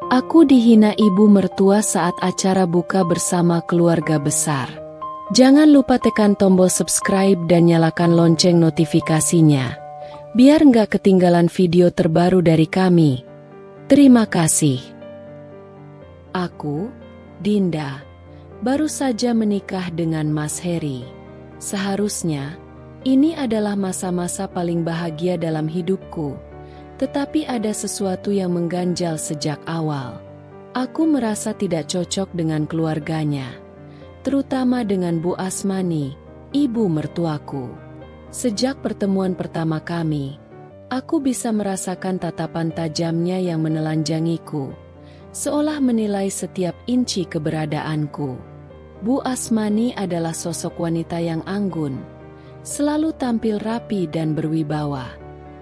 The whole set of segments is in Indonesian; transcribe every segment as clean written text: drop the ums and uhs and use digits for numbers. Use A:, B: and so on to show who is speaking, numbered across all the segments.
A: Aku dihina ibu mertua saat acara buka bersama keluarga besar. Jangan lupa tekan tombol subscribe dan nyalakan lonceng notifikasinya, biar nggak ketinggalan video terbaru dari kami. Terima kasih. Aku, Dinda, baru saja menikah dengan Mas Heri. Seharusnya, ini adalah masa-masa paling bahagia dalam hidupku. Tetapi ada sesuatu yang mengganjal sejak awal. Aku merasa tidak cocok dengan keluarganya, terutama dengan Bu Asmani, ibu mertuaku. Sejak pertemuan pertama kami, aku bisa merasakan tatapan tajamnya yang menelanjangiku, seolah menilai setiap inci keberadaanku. Bu Asmani adalah sosok wanita yang anggun, selalu tampil rapi dan berwibawa.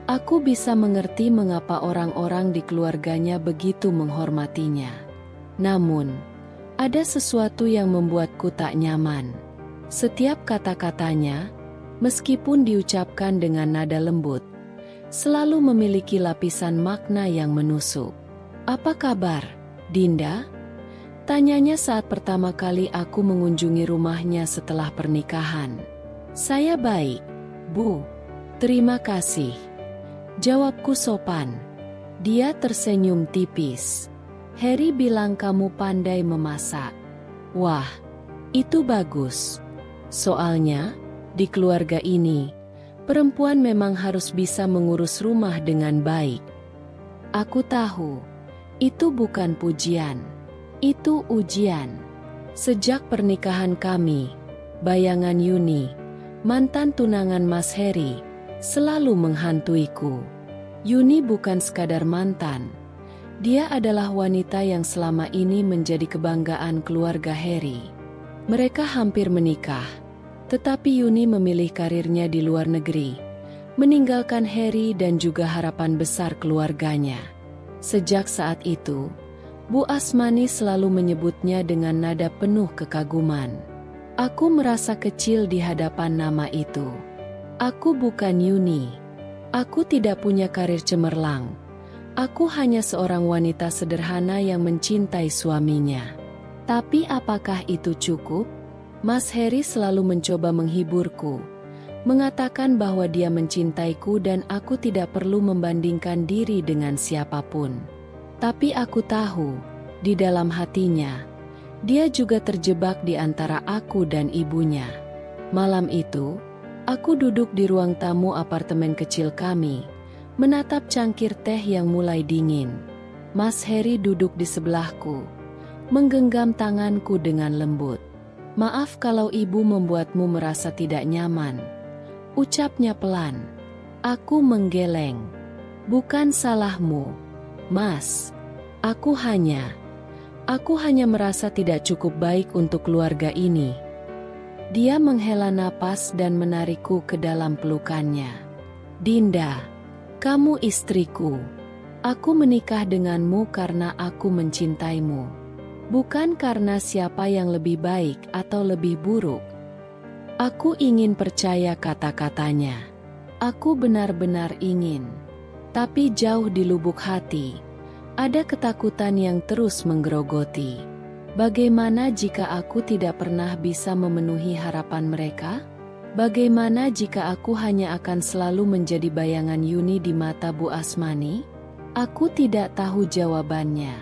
A: Aku bisa mengerti mengapa orang-orang di keluarganya begitu menghormatinya. Namun, ada sesuatu yang membuatku tak nyaman. Setiap kata-katanya, meskipun diucapkan dengan nada lembut, selalu memiliki lapisan makna yang menusuk. "Apa kabar, Dinda?" tanyanya saat pertama kali aku mengunjungi rumahnya setelah pernikahan. "Saya baik, Bu. Terima kasih," jawabku sopan. Dia tersenyum tipis. "Heri bilang kamu pandai memasak." "Wah, itu bagus. Soalnya, di keluarga ini, perempuan memang harus bisa mengurus rumah dengan baik." Aku tahu, itu bukan pujian, itu ujian. Sejak pernikahan kami, bayangan Yuni, mantan tunangan Mas Heri, selalu menghantuiku. Yuni bukan sekadar mantan. Dia adalah wanita yang selama ini menjadi kebanggaan keluarga Heri. Mereka hampir menikah, tetapi Yuni memilih karirnya di luar negeri, meninggalkan Heri dan juga harapan besar keluarganya. Sejak saat itu, Bu Asmani selalu menyebutnya dengan nada penuh kekaguman. Aku merasa kecil di hadapan nama itu. Aku bukan Yuni. Aku tidak punya karir cemerlang. Aku hanya seorang wanita sederhana yang mencintai suaminya. Tapi apakah itu cukup? Mas Heri selalu mencoba menghiburku, mengatakan bahwa dia mencintaiku dan aku tidak perlu membandingkan diri dengan siapapun. Tapi aku tahu, di dalam hatinya, dia juga terjebak di antara aku dan ibunya. Malam itu, aku duduk di ruang tamu apartemen kecil kami, menatap cangkir teh yang mulai dingin. Mas Heri duduk di sebelahku, menggenggam tanganku dengan lembut. "Maaf kalau ibu membuatmu merasa tidak nyaman," ucapnya pelan. Aku menggeleng. "Bukan salahmu, Mas. Aku hanya merasa tidak cukup baik untuk keluarga ini." Dia menghela napas dan menarikku ke dalam pelukannya. "Dinda, kamu istriku. Aku menikah denganmu karena aku mencintaimu. Bukan karena siapa yang lebih baik atau lebih buruk." Aku ingin percaya kata-katanya. Aku benar-benar ingin. Tapi jauh di lubuk hati, ada ketakutan yang terus menggerogoti. Bagaimana jika aku tidak pernah bisa memenuhi harapan mereka? Bagaimana jika aku hanya akan selalu menjadi bayangan Yuni di mata Bu Asmani? Aku tidak tahu jawabannya.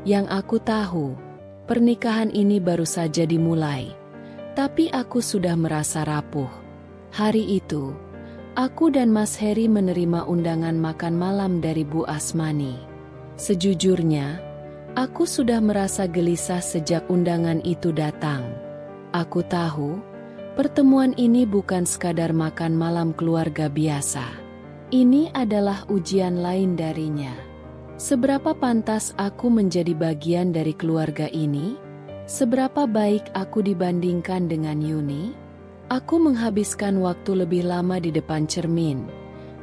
A: Yang aku tahu, pernikahan ini baru saja dimulai. Tapi aku sudah merasa rapuh. Hari itu, aku dan Mas Heri menerima undangan makan malam dari Bu Asmani. Sejujurnya, aku sudah merasa gelisah sejak undangan itu datang. Aku tahu, pertemuan ini bukan sekadar makan malam keluarga biasa. Ini adalah ujian lain darinya. Seberapa pantas aku menjadi bagian dari keluarga ini? Seberapa baik aku dibandingkan dengan Yuni? Aku menghabiskan waktu lebih lama di depan cermin,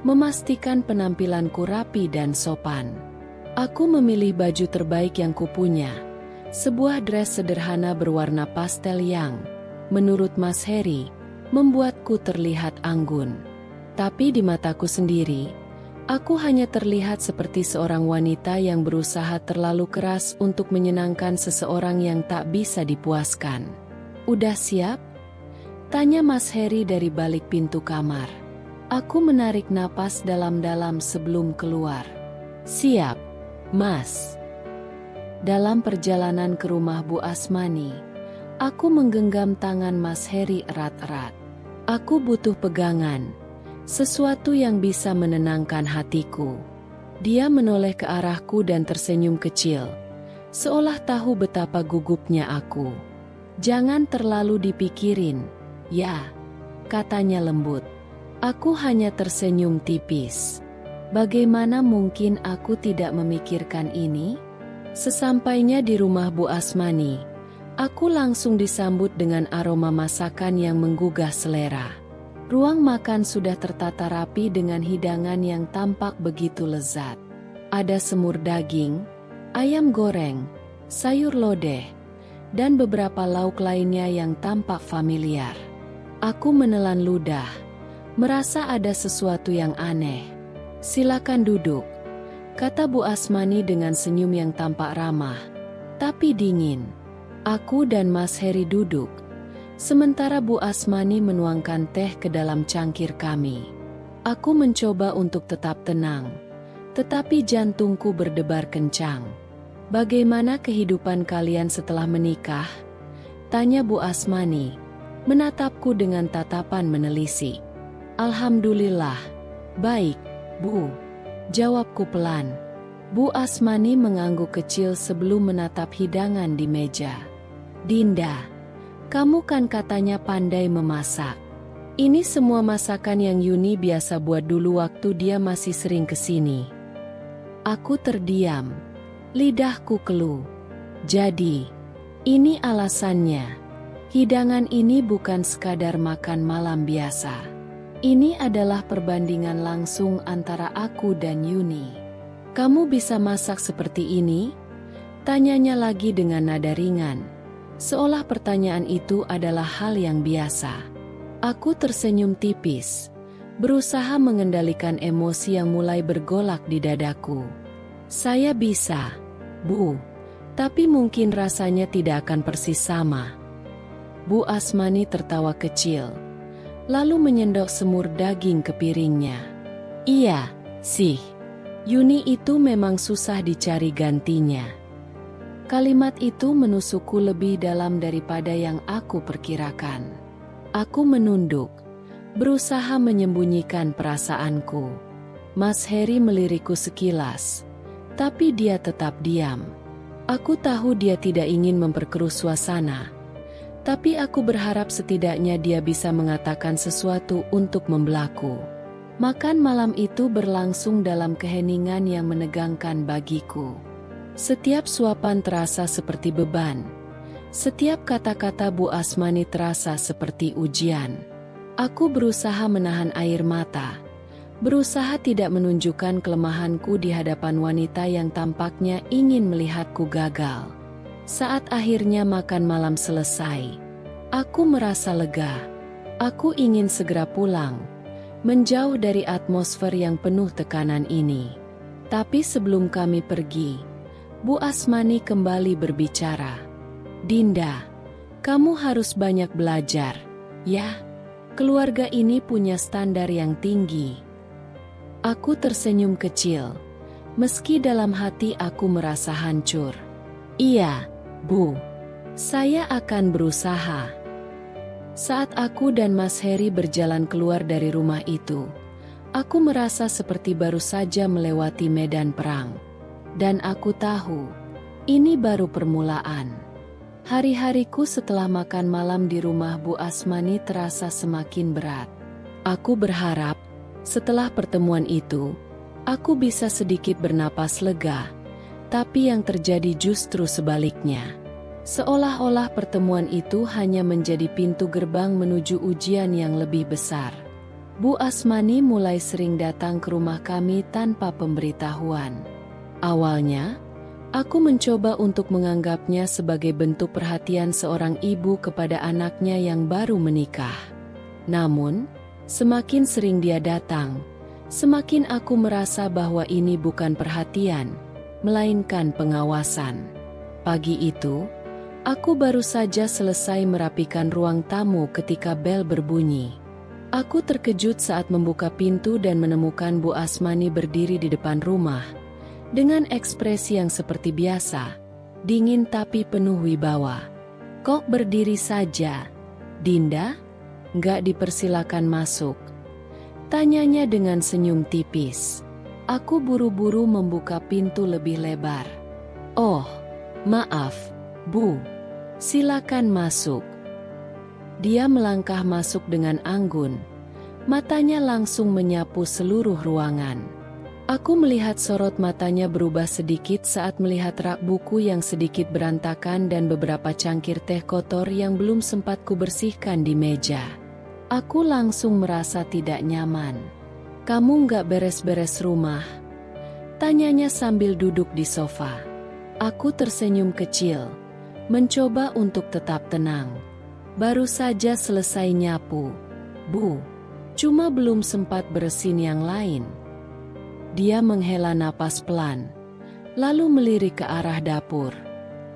A: memastikan penampilanku rapi dan sopan. Aku memilih baju terbaik yang kupunya, sebuah dress sederhana berwarna pastel yang, menurut Mas Heri, membuatku terlihat anggun. Tapi di mataku sendiri, Aku hanya terlihat seperti seorang wanita yang berusaha terlalu keras untuk menyenangkan seseorang yang tak bisa dipuaskan. "Udah siap?" tanya Mas Heri dari balik pintu kamar. Aku menarik napas dalam-dalam sebelum keluar. "Siap, Mas." Dalam perjalanan ke rumah Bu Asmani, aku menggenggam tangan Mas Heri erat-erat. Aku butuh pegangan, sesuatu yang bisa menenangkan hatiku. Dia menoleh ke arahku dan tersenyum kecil, seolah tahu betapa gugupnya aku. "Jangan terlalu dipikirin, ya," katanya lembut. Aku hanya tersenyum tipis. Bagaimana mungkin aku tidak memikirkan ini? Sesampainya di rumah Bu Asmani, aku langsung disambut dengan aroma masakan yang menggugah selera. Ruang makan sudah tertata rapi dengan hidangan yang tampak begitu lezat. Ada semur daging, ayam goreng, sayur lodeh, dan beberapa lauk lainnya yang tampak familiar. Aku menelan ludah, merasa ada sesuatu yang aneh. "Silakan duduk," kata Bu Asmani dengan senyum yang tampak ramah, tapi dingin. Aku dan Mas Heri duduk, sementara Bu Asmani menuangkan teh ke dalam cangkir kami. Aku mencoba untuk tetap tenang, tetapi jantungku berdebar kencang. "Bagaimana kehidupan kalian setelah menikah?" tanya Bu Asmani, menatapku dengan tatapan menelisik. "Alhamdulillah, baik, Bu," jawabku pelan. Bu Asmani mengangguk kecil sebelum menatap hidangan di meja. "Dinda, kamu kan katanya pandai memasak. Ini semua masakan yang Yuni biasa buat dulu waktu dia masih sering kesini." Aku terdiam. Lidahku keluh. "Jadi, ini alasannya. Hidangan ini bukan sekadar makan malam biasa. Ini adalah perbandingan langsung antara aku dan Yuni." "Kamu bisa masak seperti ini?" tanyanya lagi dengan nada ringan, seolah pertanyaan itu adalah hal yang biasa. Aku tersenyum tipis, berusaha mengendalikan emosi yang mulai bergolak di dadaku. "Saya bisa, Bu, tapi mungkin rasanya tidak akan persis sama." Bu Asmani tertawa kecil, lalu menyendok semur daging ke piringnya. "Iya, sih. Yuni itu memang susah dicari gantinya." Kalimat itu menusukku lebih dalam daripada yang aku perkirakan. Aku menunduk, berusaha menyembunyikan perasaanku. Mas Heri melirikku sekilas, tapi dia tetap diam. Aku tahu dia tidak ingin memperkeruh suasana, tapi aku berharap setidaknya dia bisa mengatakan sesuatu untuk membelaku. Makan malam itu berlangsung dalam keheningan yang menegangkan bagiku. Setiap suapan terasa seperti beban. Setiap kata-kata Bu Asmani terasa seperti ujian. Aku berusaha menahan air mata, berusaha tidak menunjukkan kelemahanku di hadapan wanita yang tampaknya ingin melihatku gagal. Saat akhirnya makan malam selesai, aku merasa lega. Aku ingin segera pulang, menjauh dari atmosfer yang penuh tekanan ini. Tapi sebelum kami pergi, Bu Asmani kembali berbicara. "Dinda, kamu harus banyak belajar, ya. Keluarga ini punya standar yang tinggi." Aku tersenyum kecil, meski dalam hati aku merasa hancur. "Iya, Bu. Saya akan berusaha." Saat aku dan Mas Heri berjalan keluar dari rumah itu, aku merasa seperti baru saja melewati medan perang. Dan aku tahu, ini baru permulaan. Hari-hariku setelah makan malam di rumah Bu Asmani terasa semakin berat. Aku berharap, setelah pertemuan itu, aku bisa sedikit bernapas lega, tapi yang terjadi justru sebaliknya. Seolah-olah pertemuan itu hanya menjadi pintu gerbang menuju ujian yang lebih besar. Bu Asmani mulai sering datang ke rumah kami tanpa pemberitahuan. Awalnya, aku mencoba untuk menganggapnya sebagai bentuk perhatian seorang ibu kepada anaknya yang baru menikah. Namun, semakin sering dia datang, Semakin aku merasa bahwa ini bukan perhatian, melainkan pengawasan. Pagi itu, aku baru saja selesai merapikan ruang tamu ketika bel berbunyi. Aku terkejut saat membuka pintu dan menemukan Bu Asmani berdiri di depan rumah, dengan ekspresi yang seperti biasa, dingin tapi penuh wibawa. "Kok berdiri saja, Dinda? Nggak dipersilakan masuk?" tanyanya dengan senyum tipis. Aku buru-buru membuka pintu lebih lebar. "Oh, maaf, Bu. Silakan masuk." Dia melangkah masuk dengan anggun. Matanya langsung menyapu seluruh ruangan. Aku melihat sorot matanya berubah sedikit saat melihat rak buku yang sedikit berantakan dan beberapa cangkir teh kotor yang belum sempat kubersihkan di meja. Aku langsung merasa tidak nyaman. "Kamu nggak beres-beres rumah?" tanyanya sambil duduk di sofa. Aku tersenyum kecil, mencoba untuk tetap tenang. "Baru saja selesai nyapu, Bu. Cuma belum sempat beresin yang lain." Dia menghela napas pelan, lalu melirik ke arah dapur.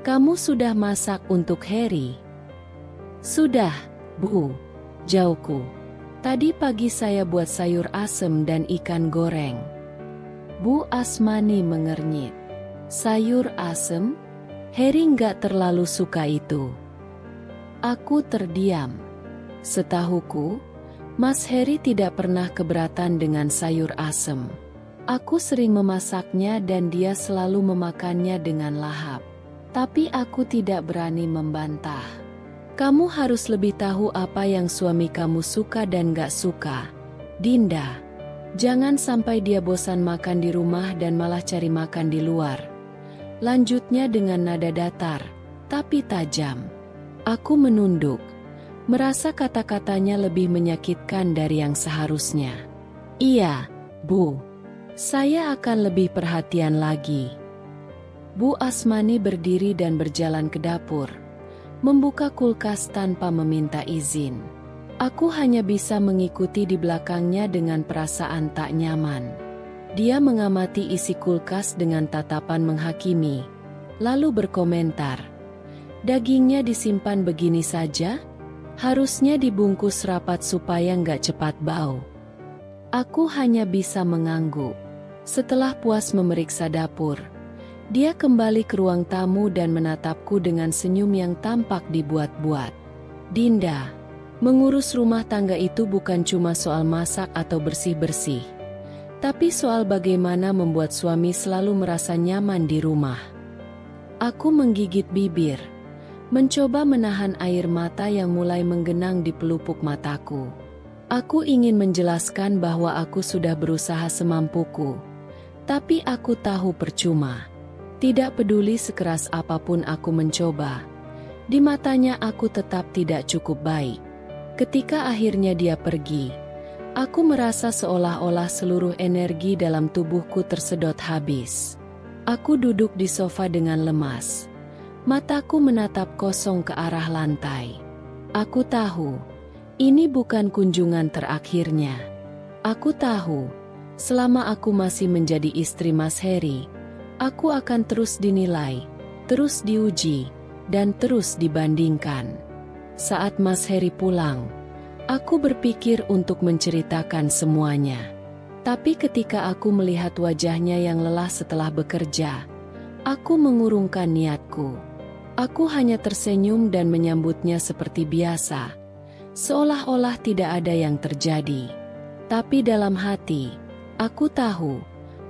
A: "Kamu sudah masak untuk Harry?" "Sudah, Bu," jawabku. "Tadi pagi saya buat sayur asem dan ikan goreng." Bu Asmani mengernyit. "Sayur asem? Harry nggak terlalu suka itu." Aku terdiam. Setahuku, Mas Harry tidak pernah keberatan dengan sayur asem. Aku sering memasaknya dan dia selalu memakannya dengan lahap. Tapi aku tidak berani membantah. "Kamu harus lebih tahu apa yang suami kamu suka dan gak suka, Dinda. Jangan sampai dia bosan makan di rumah dan malah cari makan di luar." Lanjutnya dengan nada datar, tapi tajam. Aku menunduk, merasa kata-katanya lebih menyakitkan dari yang seharusnya. "Iya, Bu. Saya akan lebih perhatian lagi." Bu Asmani berdiri dan berjalan ke dapur, membuka kulkas tanpa meminta izin. Aku hanya bisa mengikuti di belakangnya dengan perasaan tak nyaman. Dia mengamati isi kulkas dengan tatapan menghakimi, lalu berkomentar, "Dagingnya disimpan begini saja? Harusnya dibungkus rapat supaya nggak cepat bau." Aku hanya bisa mengangguk. Setelah puas memeriksa dapur, dia kembali ke ruang tamu dan menatapku dengan senyum yang tampak dibuat-buat. "Dinda, mengurus rumah tangga itu bukan cuma soal masak atau bersih-bersih, tapi soal bagaimana membuat suami selalu merasa nyaman di rumah." Aku menggigit bibir, mencoba menahan air mata yang mulai menggenang di pelupuk mataku. Aku ingin menjelaskan bahwa aku sudah berusaha semampuku, tapi aku tahu percuma. Tidak peduli sekeras apapun aku mencoba, di matanya aku tetap tidak cukup baik. Ketika akhirnya dia pergi, aku merasa seolah-olah seluruh energi dalam tubuhku tersedot habis. Aku duduk di sofa dengan lemas. Mataku menatap kosong ke arah lantai. Aku tahu, ini bukan kunjungan terakhirnya. Aku tahu, selama aku masih menjadi istri Mas Harry, aku akan terus dinilai, terus diuji, dan terus dibandingkan. Saat Mas Harry pulang, aku berpikir untuk menceritakan semuanya. Tapi ketika aku melihat wajahnya yang lelah setelah bekerja, aku mengurungkan niatku. Aku hanya tersenyum dan menyambutnya seperti biasa, seolah-olah tidak ada yang terjadi. Tapi dalam hati, aku tahu,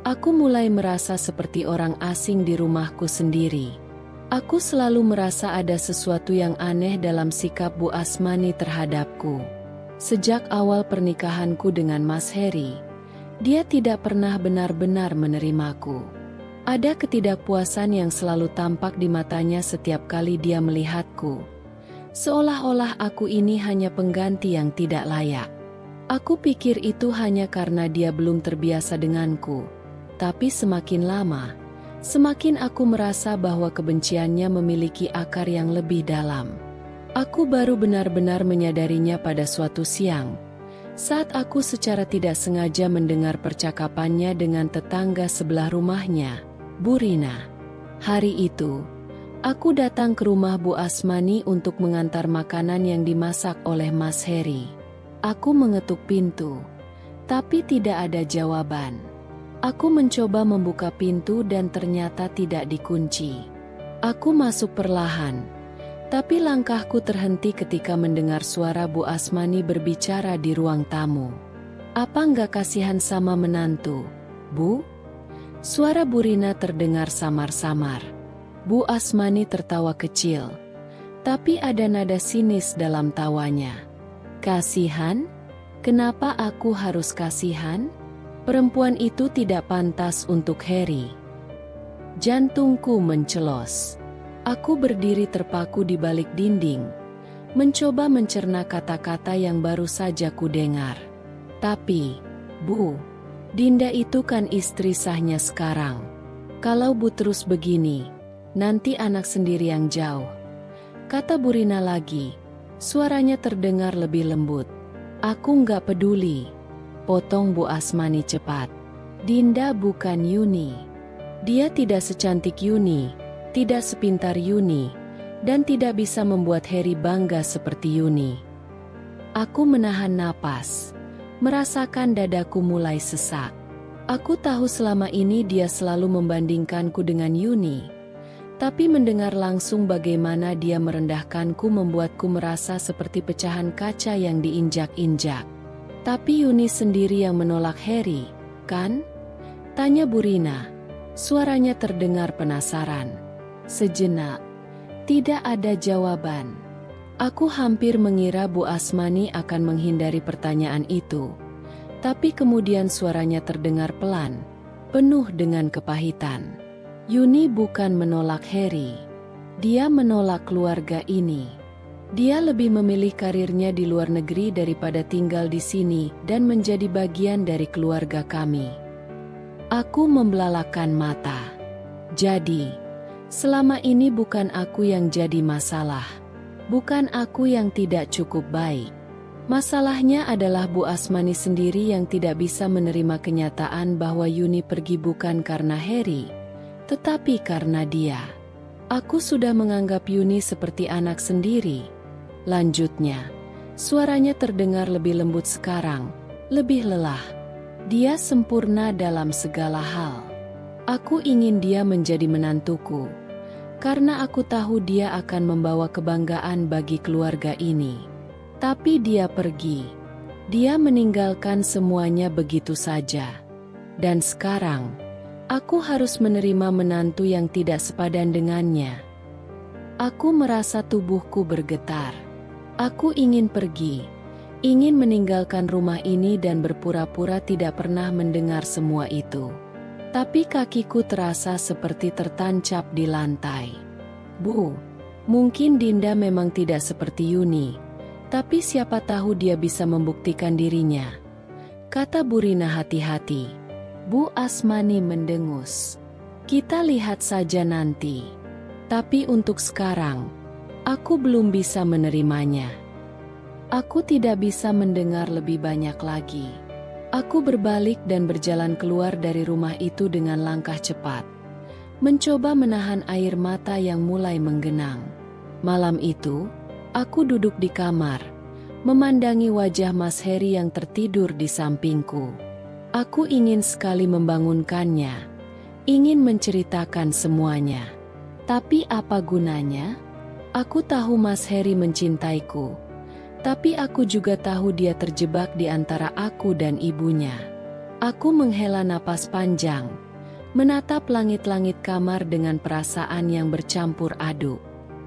A: aku mulai merasa seperti orang asing di rumahku sendiri. Aku selalu merasa ada sesuatu yang aneh dalam sikap Bu Asmani terhadapku. Sejak awal pernikahanku dengan Mas Harry, dia tidak pernah benar-benar menerimaku. Ada ketidakpuasan yang selalu tampak di matanya setiap kali dia melihatku. Seolah-olah aku ini hanya pengganti yang tidak layak. Aku pikir itu hanya karena dia belum terbiasa denganku. Tapi semakin lama, semakin aku merasa bahwa kebenciannya memiliki akar yang lebih dalam. Aku baru benar-benar menyadarinya pada suatu siang, Saat aku secara tidak sengaja mendengar percakapannya dengan tetangga sebelah rumahnya, Bu Rina. Hari itu, aku datang ke rumah Bu Asmani untuk mengantar makanan yang dimasak oleh Mas Heri. Aku mengetuk pintu, tapi tidak ada jawaban. Aku mencoba membuka pintu dan ternyata tidak dikunci. Aku masuk perlahan. Tapi langkahku terhenti ketika mendengar suara Bu Asmani berbicara di ruang tamu. "Apa nggak kasihan sama menantu, Bu?" Suara Bu Rina terdengar samar-samar. Bu Asmani tertawa kecil, tapi ada nada sinis dalam tawanya. "Kasihan? Kenapa aku harus kasihan? Perempuan itu tidak pantas untuk Heri." Jantungku mencelos. Aku berdiri terpaku di balik dinding, mencoba mencerna kata-kata yang baru saja kudengar. "Tapi, Bu, Dinda itu kan istri sahnya sekarang. Kalau Bu terus begini, nanti anak sendiri yang jauh," kata Bu Rina lagi. Suaranya terdengar lebih lembut. "Aku nggak peduli," potong Bu Asmani cepat. "Dinda bukan Yuni. Dia tidak secantik Yuni, tidak sepintar Yuni, dan tidak bisa membuat Heri bangga seperti Yuni." Aku menahan napas, merasakan dadaku mulai sesak. Aku tahu selama ini dia selalu membandingkanku dengan Yuni, tapi mendengar langsung bagaimana dia merendahkanku membuatku merasa seperti pecahan kaca yang diinjak-injak. "Tapi Yuni sendiri yang menolak Heri, kan?" tanya Bu Rina. Suaranya terdengar penasaran. Sejenak, tidak ada jawaban. Aku hampir mengira Bu Asmani akan menghindari pertanyaan itu. Tapi kemudian suaranya terdengar pelan, penuh dengan kepahitan. "Yuni bukan menolak Heri. Dia menolak keluarga ini. Dia lebih memilih karirnya di luar negeri daripada tinggal di sini dan menjadi bagian dari keluarga kami." Aku membelalakan mata. Jadi, selama ini bukan aku yang jadi masalah. Bukan aku yang tidak cukup baik. Masalahnya adalah Bu Asmani sendiri yang tidak bisa menerima kenyataan bahwa Yuni pergi bukan karena Heri, tetapi karena dia. "Aku sudah menganggap Yuni seperti anak sendiri," lanjutnya. Suaranya terdengar lebih lembut sekarang, lebih lelah. "Dia sempurna dalam segala hal. Aku ingin dia menjadi menantuku, karena aku tahu dia akan membawa kebanggaan bagi keluarga ini. Tapi dia pergi. Dia meninggalkan semuanya begitu saja. Dan sekarang, aku harus menerima menantu yang tidak sepadan dengannya." Aku merasa tubuhku bergetar. Aku ingin pergi, ingin meninggalkan rumah ini dan berpura-pura tidak pernah mendengar semua itu. Tapi kakiku terasa seperti tertancap di lantai. "Bu, mungkin Dinda memang tidak seperti Yuni, tapi siapa tahu dia bisa membuktikan dirinya," kata Bu Rina hati-hati. Bu Asmani mendengus. "Kita lihat saja nanti. Tapi untuk sekarang, aku belum bisa menerimanya." Aku tidak bisa mendengar lebih banyak lagi. Aku berbalik dan berjalan keluar dari rumah itu dengan langkah cepat, mencoba menahan air mata yang mulai menggenang. Malam itu, aku duduk di kamar, memandangi wajah Mas Heri yang tertidur di sampingku. Aku ingin sekali membangunkannya, ingin menceritakan semuanya. Tapi apa gunanya? Aku tahu Mas Heri mencintaiku. Tapi aku juga tahu dia terjebak di antara aku dan ibunya. Aku menghela napas panjang, menatap langit-langit kamar dengan perasaan yang bercampur aduk.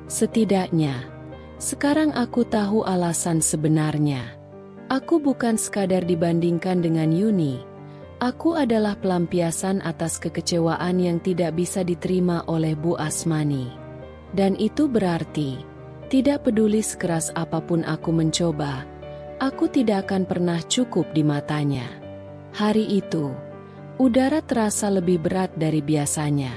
A: Setidaknya, sekarang aku tahu alasan sebenarnya. Aku bukan sekadar dibandingkan dengan Yuni. Aku adalah pelampiasan atas kekecewaan yang tidak bisa diterima oleh Bu Asmani. Dan itu berarti, tidak peduli sekeras apapun aku mencoba, aku tidak akan pernah cukup di matanya. Hari itu, udara terasa lebih berat dari biasanya.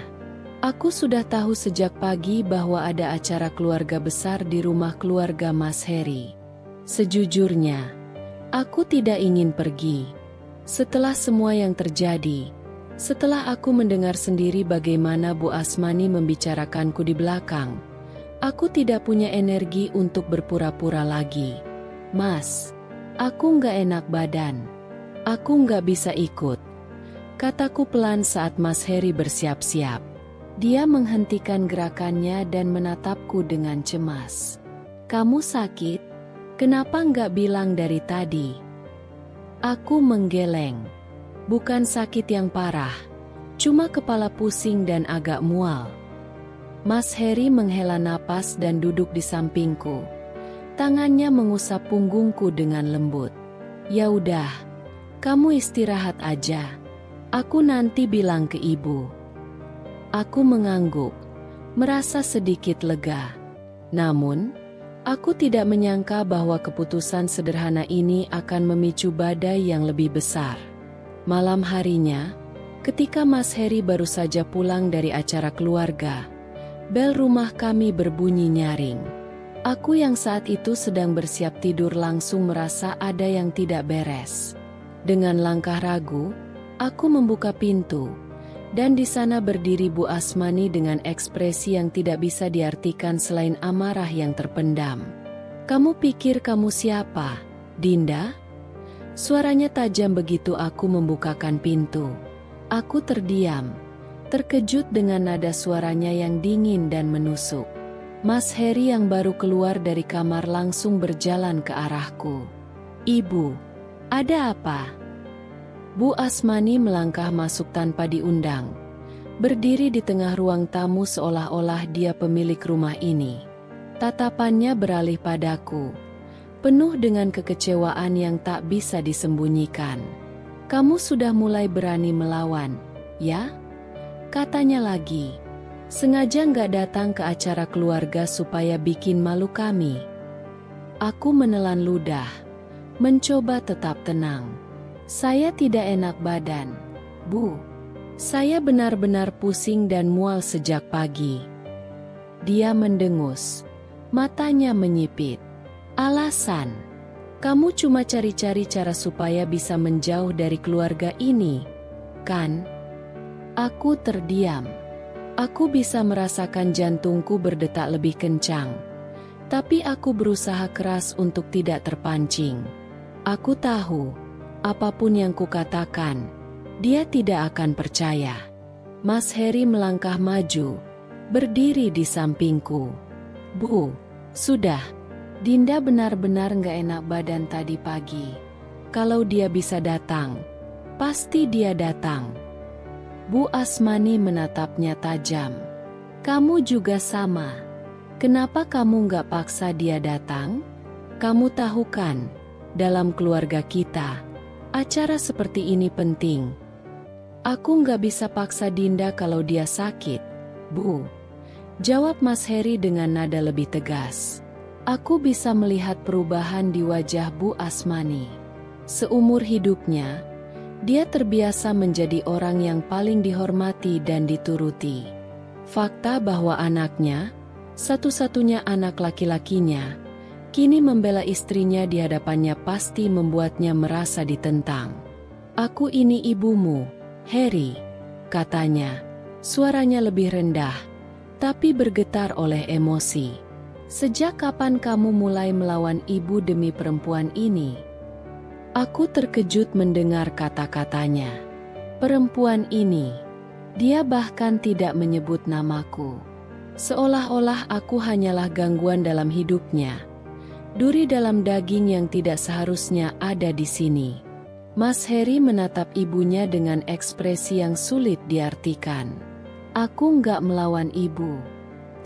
A: Aku sudah tahu sejak pagi bahwa ada acara keluarga besar di rumah keluarga Mas Heri. Sejujurnya, Aku tidak ingin pergi. Setelah semua yang terjadi, setelah aku mendengar sendiri bagaimana Bu Asmani membicarakanku di belakang, aku tidak punya energi untuk berpura-pura lagi. Mas, aku nggak enak badan. Aku nggak bisa ikut. Kataku pelan saat Mas Heri bersiap-siap. Dia menghentikan gerakannya dan menatapku dengan cemas. Kamu sakit? Kenapa nggak bilang dari tadi? Aku menggeleng. Bukan sakit yang parah, cuma kepala pusing dan agak mual. Mas Heri menghela napas dan duduk di sampingku. Tangannya mengusap punggungku dengan lembut. Ya udah, kamu istirahat aja. Aku nanti bilang ke ibu. Aku mengangguk, merasa sedikit lega. Namun, aku tidak menyangka bahwa keputusan sederhana ini akan memicu badai yang lebih besar. Malam harinya, ketika Mas Heri baru saja pulang dari acara keluarga, bel rumah kami berbunyi nyaring. Aku yang saat itu sedang bersiap tidur langsung merasa ada yang tidak beres. Dengan langkah ragu, aku membuka pintu, dan di sana berdiri Bu Asmani dengan ekspresi yang tidak bisa diartikan selain amarah yang terpendam. Kamu pikir kamu siapa, Dinda? Suaranya tajam begitu aku membukakan pintu. Aku terdiam, terkejut dengan nada suaranya yang dingin dan menusuk. Mas Heri yang baru keluar dari kamar langsung berjalan ke arahku. Ibu, ada apa? Bu Asmani melangkah masuk tanpa diundang. Berdiri di tengah ruang tamu seolah-olah dia pemilik rumah ini. Tatapannya beralih padaku, penuh dengan kekecewaan yang tak bisa disembunyikan. Kamu sudah mulai berani melawan, ya? Katanya lagi. Sengaja nggak datang ke acara keluarga supaya bikin malu kami. Aku menelan ludah, mencoba tetap tenang. Saya tidak enak badan, Bu. Saya benar-benar pusing dan mual sejak pagi. Dia mendengus, matanya menyipit. Alasan? Kamu cuma cari-cari cara supaya bisa menjauh dari keluarga ini, kan? Aku terdiam. Aku bisa merasakan jantungku berdetak lebih kencang. Tapi aku berusaha keras untuk tidak terpancing. Aku tahu, apapun yang kukatakan, dia tidak akan percaya. Mas Heri melangkah maju, berdiri di sampingku. Bu, sudah. Dinda benar-benar gak enak badan tadi pagi. Kalau dia bisa datang, pasti dia datang. Bu Asmani menatapnya tajam. Kamu juga sama. Kenapa kamu gak paksa dia datang? Kamu tahu kan, dalam keluarga kita, acara seperti ini penting. Aku nggak bisa paksa Dinda kalau dia sakit, Bu. Jawab Mas Heri dengan nada lebih tegas. Aku bisa melihat perubahan di wajah Bu Asmani. Seumur hidupnya, dia terbiasa menjadi orang yang paling dihormati dan dituruti. Fakta bahwa anaknya, satu-satunya anak laki-lakinya, kini membela istrinya di hadapannya pasti membuatnya merasa ditentang. Aku ini ibumu, Heri, katanya. Suaranya lebih rendah, tapi bergetar oleh emosi. Sejak kapan kamu mulai melawan ibu demi perempuan ini? Aku terkejut mendengar kata-katanya. Perempuan ini, dia bahkan tidak menyebut namaku. Seolah-olah aku hanyalah gangguan dalam hidupnya. Duri dalam daging yang tidak seharusnya ada di sini. Mas Heri menatap ibunya dengan ekspresi yang sulit diartikan. Aku nggak melawan ibu,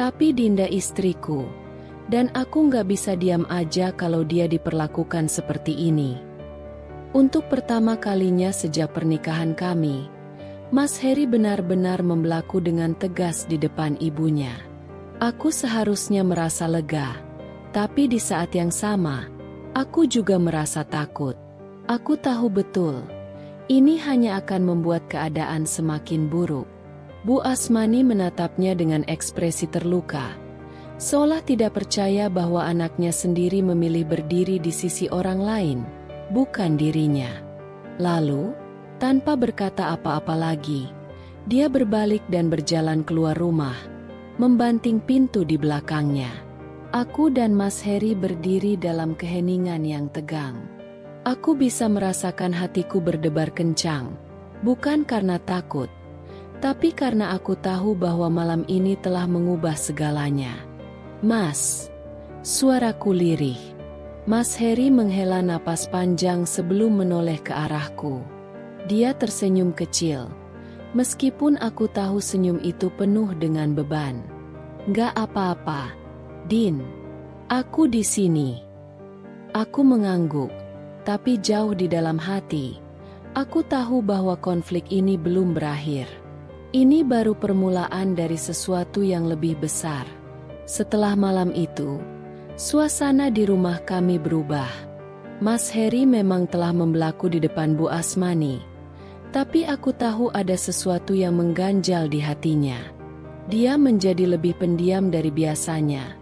A: tapi Dinda istriku. Dan aku nggak bisa diam aja kalau dia diperlakukan seperti ini. Untuk pertama kalinya sejak pernikahan kami, Mas Heri benar-benar membelaku dengan tegas di depan ibunya. Aku seharusnya merasa lega, tapi di saat yang sama, aku juga merasa takut. Aku tahu betul, ini hanya akan membuat keadaan semakin buruk. Bu Asmani menatapnya dengan ekspresi terluka, seolah tidak percaya bahwa anaknya sendiri memilih berdiri di sisi orang lain. bukan dirinya. Lalu, tanpa berkata apa-apa lagi, dia berbalik dan berjalan keluar rumah, membanting pintu di belakangnya. Aku dan Mas Heri berdiri dalam keheningan yang tegang. Aku bisa merasakan hatiku berdebar kencang, bukan karena takut, tapi karena aku tahu bahwa malam ini telah mengubah segalanya. Mas, suaraku lirih. Mas Heri menghela napas panjang sebelum menoleh ke arahku. Dia tersenyum kecil, meskipun aku tahu senyum itu penuh dengan beban. Gak apa-apa, Din. Aku di sini. Aku mengangguk, tapi jauh di dalam hati, aku tahu bahwa konflik ini belum berakhir. Ini baru permulaan dari sesuatu yang lebih besar. Setelah malam itu, suasana di rumah kami berubah. Mas Heri memang telah membelaku di depan Bu Asmani, tapi aku tahu ada sesuatu yang mengganjal di hatinya. Dia menjadi lebih pendiam dari biasanya.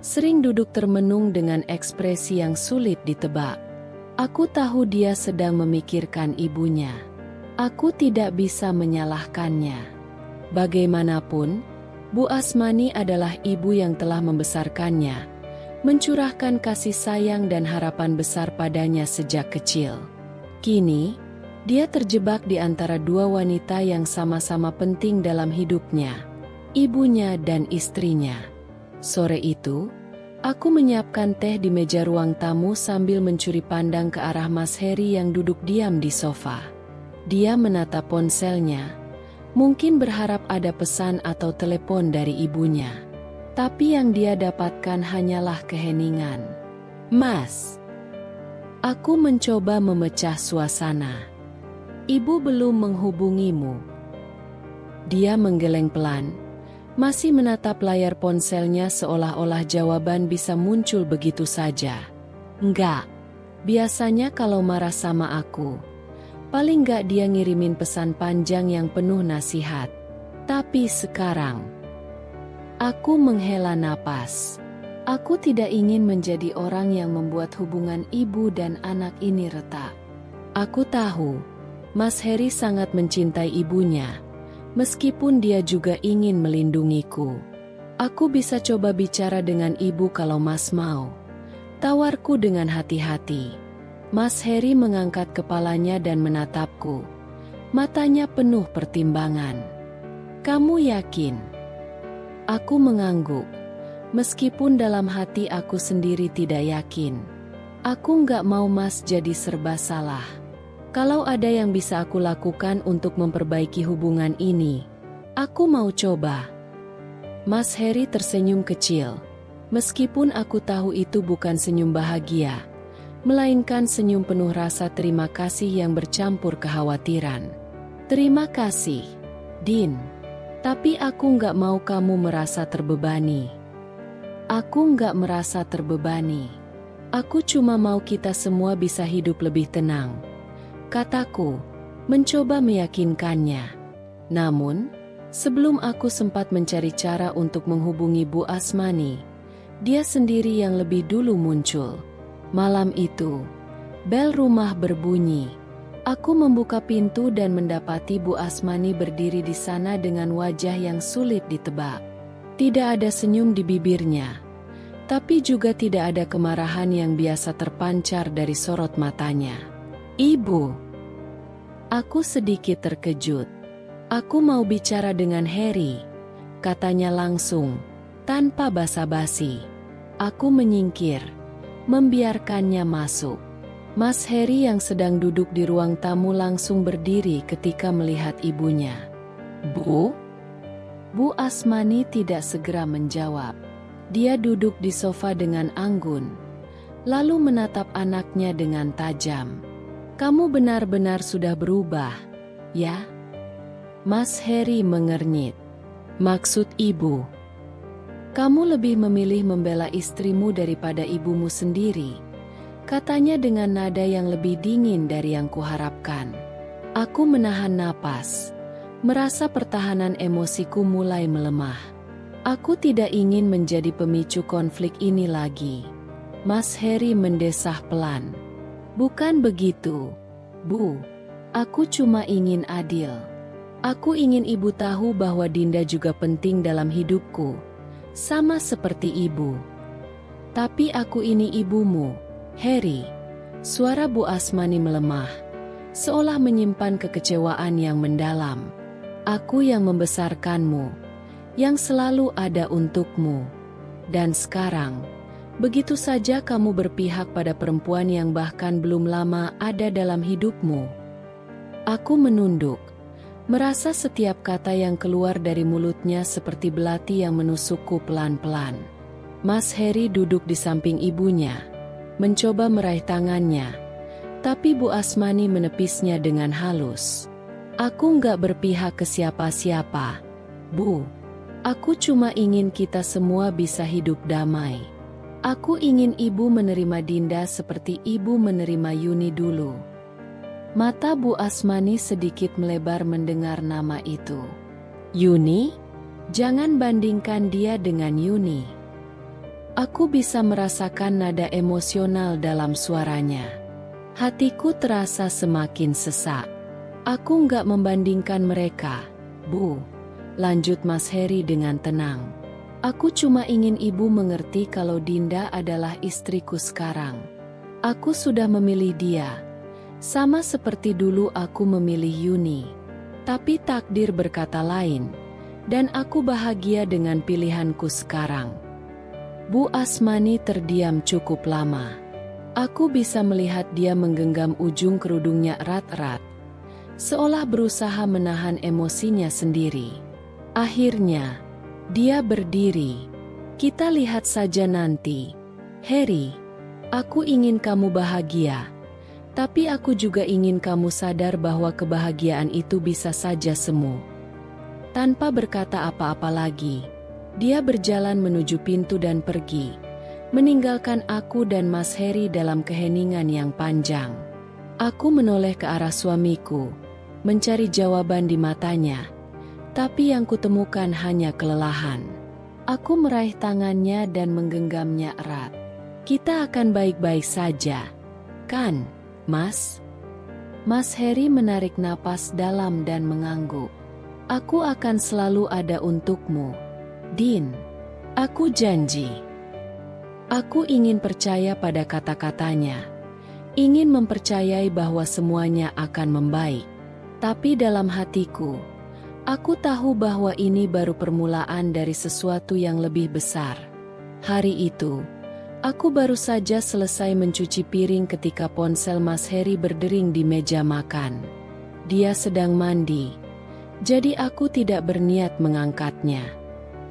A: Sering duduk termenung dengan ekspresi yang sulit ditebak. Aku tahu dia sedang memikirkan ibunya. Aku tidak bisa menyalahkannya. Bagaimanapun, Bu Asmani adalah ibu yang telah membesarkannya, mencurahkan kasih sayang dan harapan besar padanya sejak kecil. Kini, dia terjebak di antara dua wanita yang sama-sama penting dalam hidupnya, ibunya dan istrinya. Sore itu, aku menyiapkan teh di meja ruang tamu sambil mencuri pandang ke arah Mas Heri yang duduk diam di sofa. Dia menatap ponselnya, mungkin berharap ada pesan atau telepon dari ibunya. Tapi yang dia dapatkan hanyalah keheningan. Mas, aku mencoba memecah suasana. Ibu belum menghubungimu. Dia menggeleng pelan, masih menatap layar ponselnya seolah-olah jawaban bisa muncul begitu saja. Enggak, biasanya kalau marah sama aku, paling enggak dia ngirimin pesan panjang yang penuh nasihat. Tapi sekarang, aku menghela napas. Aku tidak ingin menjadi orang yang membuat hubungan ibu dan anak ini retak. Aku tahu, Mas Heri sangat mencintai ibunya, meskipun dia juga ingin melindungiku. Aku bisa coba bicara dengan ibu kalau Mas mau. Tawarku dengan hati-hati. Mas Heri mengangkat kepalanya dan menatapku. Matanya penuh pertimbangan. Kamu yakin? Aku mengangguk. Meskipun dalam hati aku sendiri tidak yakin. Aku nggak mau Mas jadi serba salah. Kalau ada yang bisa aku lakukan untuk memperbaiki hubungan ini, aku mau coba. Mas Heri tersenyum kecil. Meskipun aku tahu itu bukan senyum bahagia, melainkan senyum penuh rasa terima kasih yang bercampur kekhawatiran. Terima kasih, Din. Tapi aku nggak mau kamu merasa terbebani. Aku nggak merasa terbebani. Aku cuma mau kita semua bisa hidup lebih tenang. Kataku, mencoba meyakinkannya. Namun, sebelum aku sempat mencari cara untuk menghubungi Bu Asmani, dia sendiri yang lebih dulu muncul. Malam itu, bel rumah berbunyi. Aku membuka pintu dan mendapati Bu Asmani berdiri di sana dengan wajah yang sulit ditebak. Tidak ada senyum di bibirnya, tapi juga tidak ada kemarahan yang biasa terpancar dari sorot matanya. Ibu, aku sedikit terkejut. Aku mau bicara dengan Heri, katanya langsung, tanpa basa-basi. Aku menyingkir, membiarkannya masuk. Mas Heri yang sedang duduk di ruang tamu langsung berdiri ketika melihat ibunya. Bu? Bu Asmani tidak segera menjawab. Dia duduk di sofa dengan anggun, lalu menatap anaknya dengan tajam. Kamu benar-benar sudah berubah, ya? Mas Heri mengernyit. Maksud ibu? Kamu lebih memilih membela istrimu daripada ibumu sendiri, katanya dengan nada yang lebih dingin dari yang kuharapkan. Aku menahan napas, merasa pertahanan emosiku mulai melemah. Aku tidak ingin menjadi pemicu konflik ini lagi. Mas Heri mendesah pelan. Bukan begitu, Bu. Aku cuma ingin adil. Aku ingin ibu tahu bahwa Dinda juga penting dalam hidupku, sama seperti ibu. Tapi aku ini ibumu, Harry. Suara Bu Asmani melemah, seolah menyimpan kekecewaan yang mendalam. Aku yang membesarkanmu, yang selalu ada untukmu. Dan sekarang, begitu saja kamu berpihak pada perempuan yang bahkan belum lama ada dalam hidupmu. Aku menunduk, merasa setiap kata yang keluar dari mulutnya seperti belati yang menusukku pelan-pelan. Mas Harry duduk di samping ibunya, mencoba meraih tangannya, tapi Bu Asmani menepisnya dengan halus. Aku nggak berpihak ke siapa-siapa, Bu. Aku cuma ingin kita semua bisa hidup damai. Aku ingin ibu menerima Dinda seperti ibu menerima Yuni dulu. Mata Bu Asmani sedikit melebar mendengar nama itu. Yuni? Jangan bandingkan dia dengan Yuni. Aku bisa merasakan nada emosional dalam suaranya. Hatiku terasa semakin sesak. Aku nggak membandingkan mereka, Bu. Lanjut Mas Harry dengan tenang. Aku cuma ingin ibu mengerti kalau Dinda adalah istriku sekarang. Aku sudah memilih dia. Sama seperti dulu aku memilih Yuni. Tapi takdir berkata lain. Dan aku bahagia dengan pilihanku sekarang. Bu Asmani terdiam cukup lama. Aku bisa melihat dia menggenggam ujung kerudungnya erat-erat. Seolah berusaha menahan emosinya sendiri. Akhirnya, dia berdiri. Kita lihat saja nanti. Harry, aku ingin kamu bahagia. Tapi aku juga ingin kamu sadar bahwa kebahagiaan itu bisa saja semu. Tanpa berkata apa-apa lagi, dia berjalan menuju pintu dan pergi, meninggalkan aku dan Mas Harry dalam keheningan yang panjang. Aku menoleh ke arah suamiku, mencari jawaban di matanya, tapi yang kutemukan hanya kelelahan. Aku meraih tangannya dan menggenggamnya erat. Kita akan baik-baik saja, kan? Mas? Mas Harry menarik napas dalam dan mengangguk. Aku akan selalu ada untukmu, Din. Aku janji. Aku ingin percaya pada kata-katanya. Ingin mempercayai bahwa semuanya akan membaik. Tapi dalam hatiku, aku tahu bahwa ini baru permulaan dari sesuatu yang lebih besar. Hari itu, aku baru saja selesai mencuci piring ketika ponsel Mas Harry berdering di meja makan. Dia sedang mandi, jadi aku tidak berniat mengangkatnya.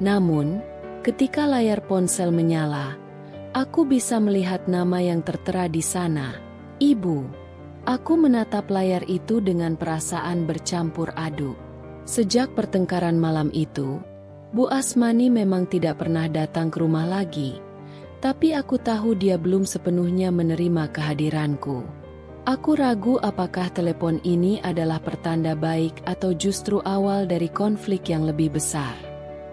A: Namun, ketika layar ponsel menyala, aku bisa melihat nama yang tertera di sana, Ibu. Aku menatap layar itu dengan perasaan bercampur aduk. Sejak pertengkaran malam itu, Bu Asmani memang tidak pernah datang ke rumah lagi. Tapi aku tahu dia belum sepenuhnya menerima kehadiranku. Aku ragu apakah telepon ini adalah pertanda baik atau justru awal dari konflik yang lebih besar.